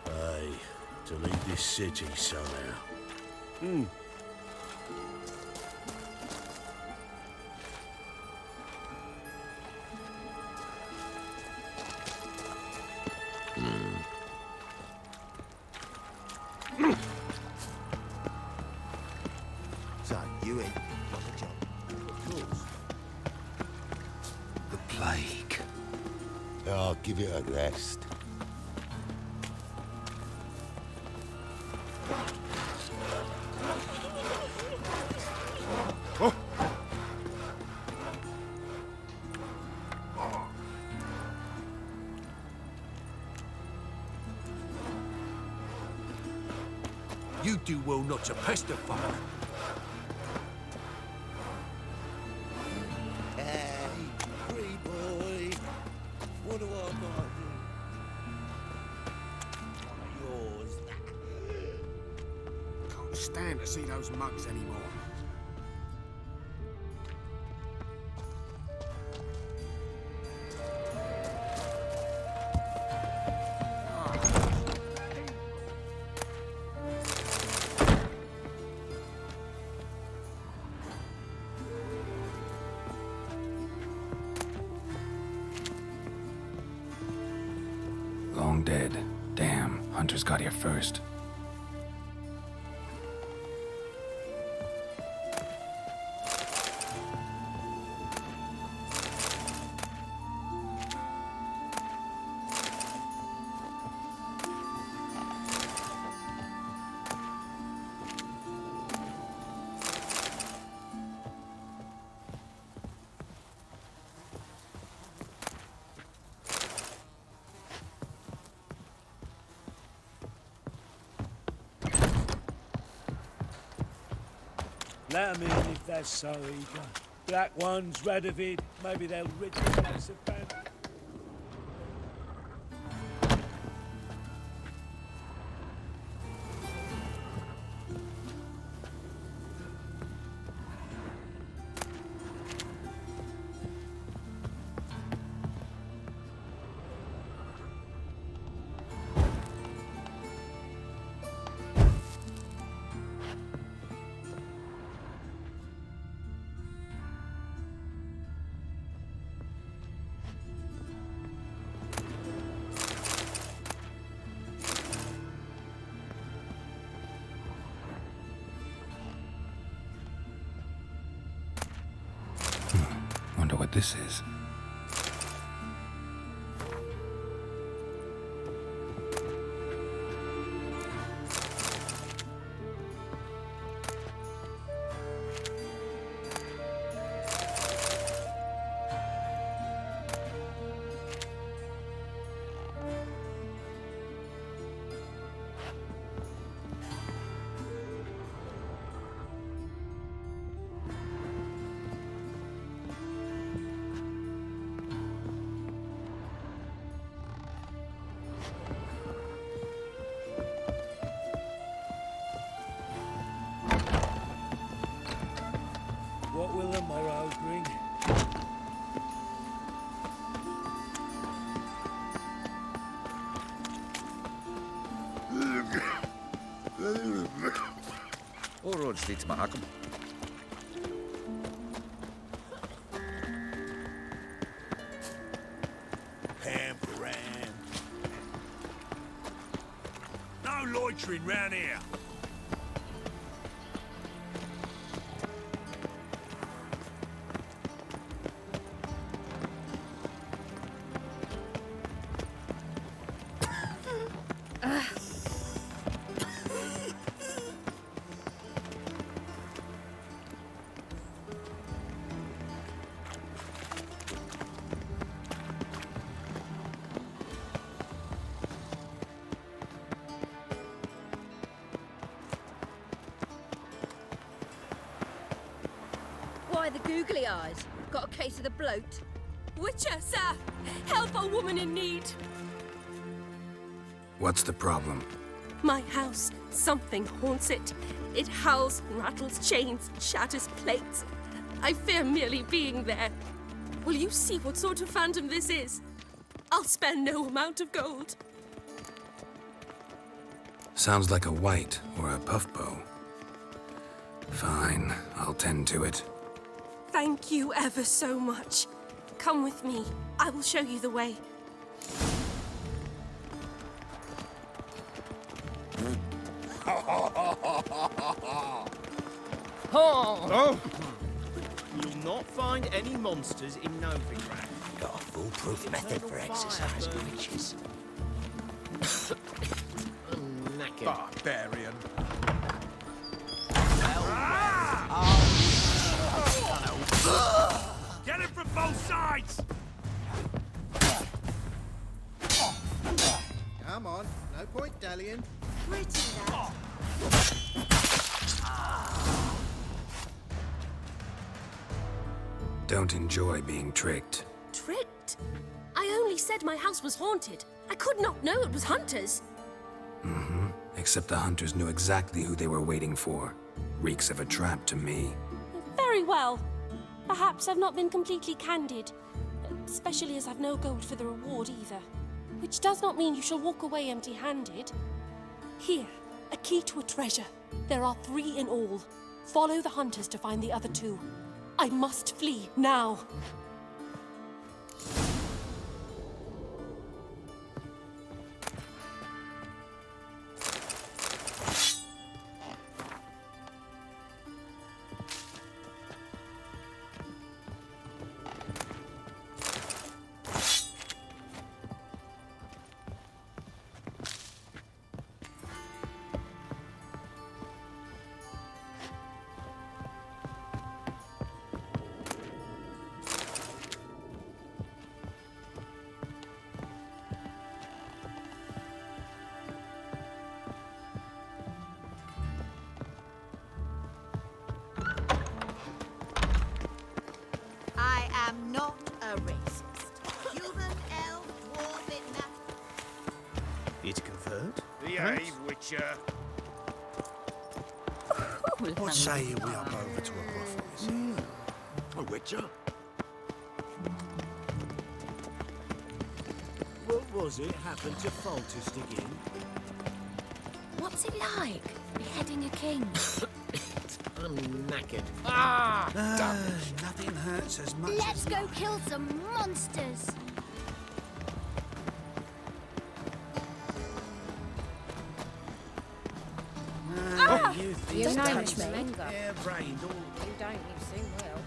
Aye, to leave this city somehow. So, you in? Got the job? Of course. The plague. I'll give it a rest. You do well not to pester folk. Hey, free boy. What do I got to do? Yours. Can't stand to see those mugs anymore. Long dead. Damn, Hunter's got here first. Let 'em in if they're so eager. Black ones, Radovid, maybe they'll rid the place of bandits. Wonder what this is. All roads lead to Markham. Pamperan. No loitering round here. Why the googly eyes? Got a case of the bloat? Witcher, sir! Help a woman in need! What's the problem? My house. Something haunts it. It howls, rattles chains, shatters plates. I fear merely being there. Will you see what sort of phantom this is? I'll spare no amount of gold. Sounds like a white or a puffbow. Fine, I'll tend to it. Thank you ever so much. Come with me. I will show you the way. Oh! You'll not find any monsters in Novigrad. Got a foolproof method for exercising witches. I'm knackered. Barbarian. Get it from both sides! Come on, no point dallying. Pretty lad. Don't enjoy being tricked. Tricked? I only said my house was haunted. I could not know it was hunters. Mm-hmm. Except the hunters knew exactly who they were waiting for. Reeks of a trap to me. Very well. Perhaps I've not been completely candid. Especially as I've no gold for the reward either. Which does not mean you shall walk away empty-handed. Here, a key to a treasure. There are 3 in all. Follow the hunters to find the other 2. I must flee now. I am not a racist. Human, elf, dwarf, it matters. It's conferred? Behave, Witcher. What say you we up over to a brothel, is it? A witcher? What was it happened to Falter's again? What's it like, beheading a king? I'm knackered. Nothing hurts as much Let's go kill some monsters. You Don't know touch me. me. hair-brained all. You don't, you soon will.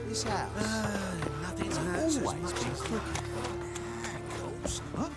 This house. Nothing hurts as much as crooked. Haggles. Huh?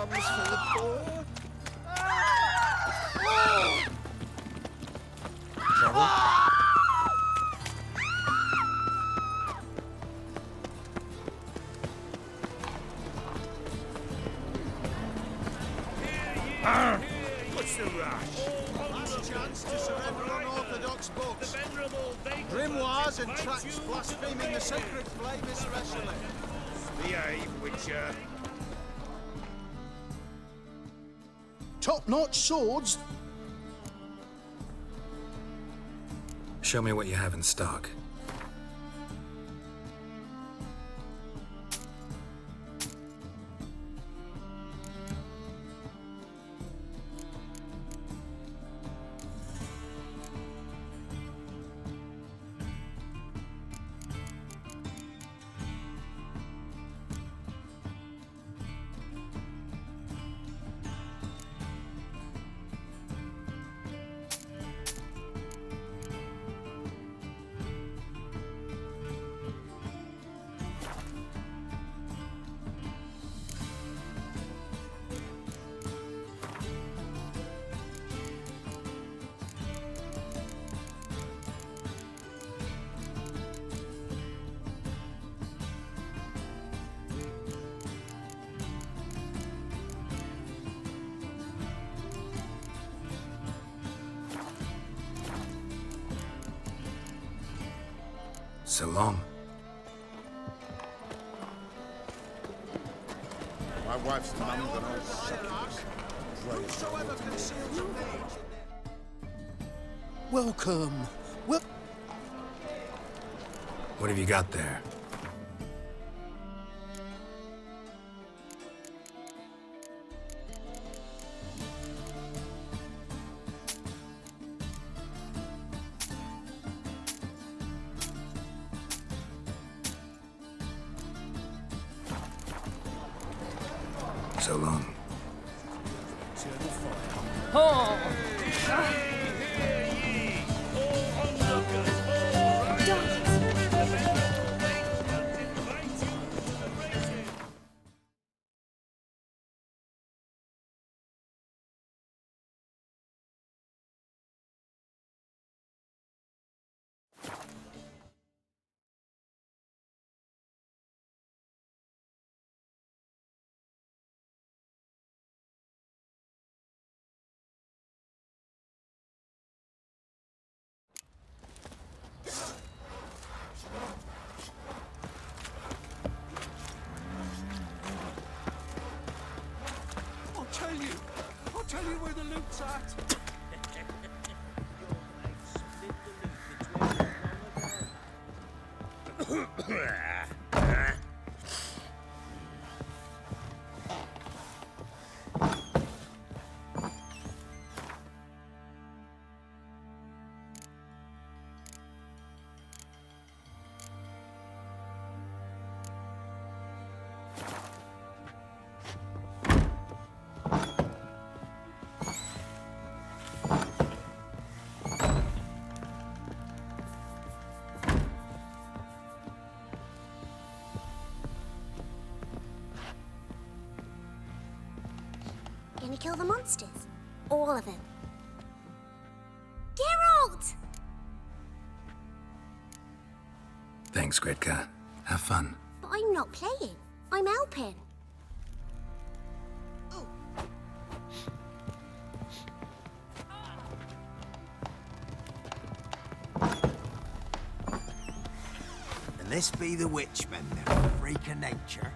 comes for the poor. Trouble? What's the rush? Last chance to surrender unorthodox books. Grimoires and tracts blaspheming the sacred flame especially. Behave, Witcher. Top-notch swords. Show me what you have in stock. So long. My wife's mum's an old succubus. Whosoever conceals an age. Welcome. What have you got there? So long. Oh! I'll tell you where the loot's at. Gonna kill the monsters? All of them. Geralt! Thanks, Gretka. Have fun. But I'm not playing. I'm helping. And this be the witchmen, they're a freak of nature.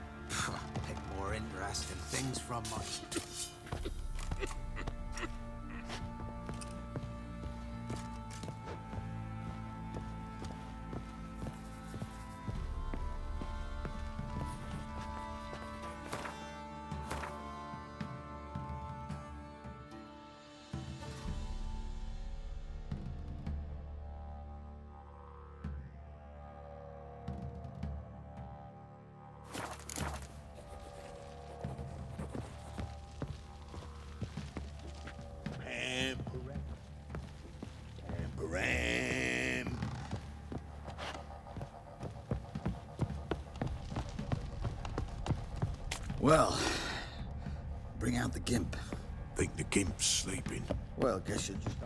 Take more interest in things from my... Well, Bring out the gimp. Think the gimp's sleeping. Well, guess you just...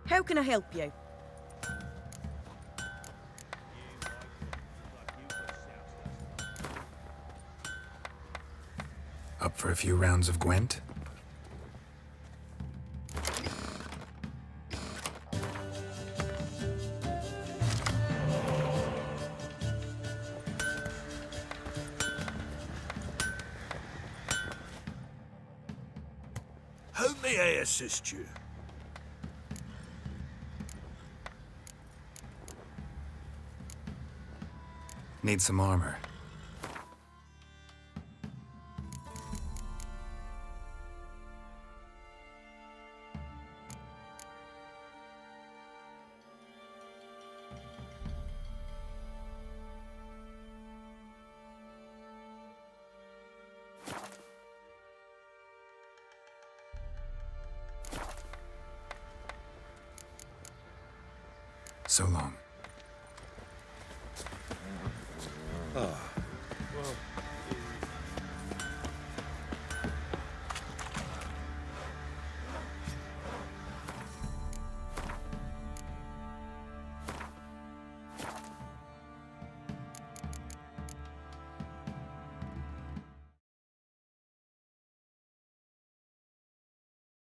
How can I help you? Up for a few rounds of Gwent? How may I assist you? Need some armor. So long. Ah,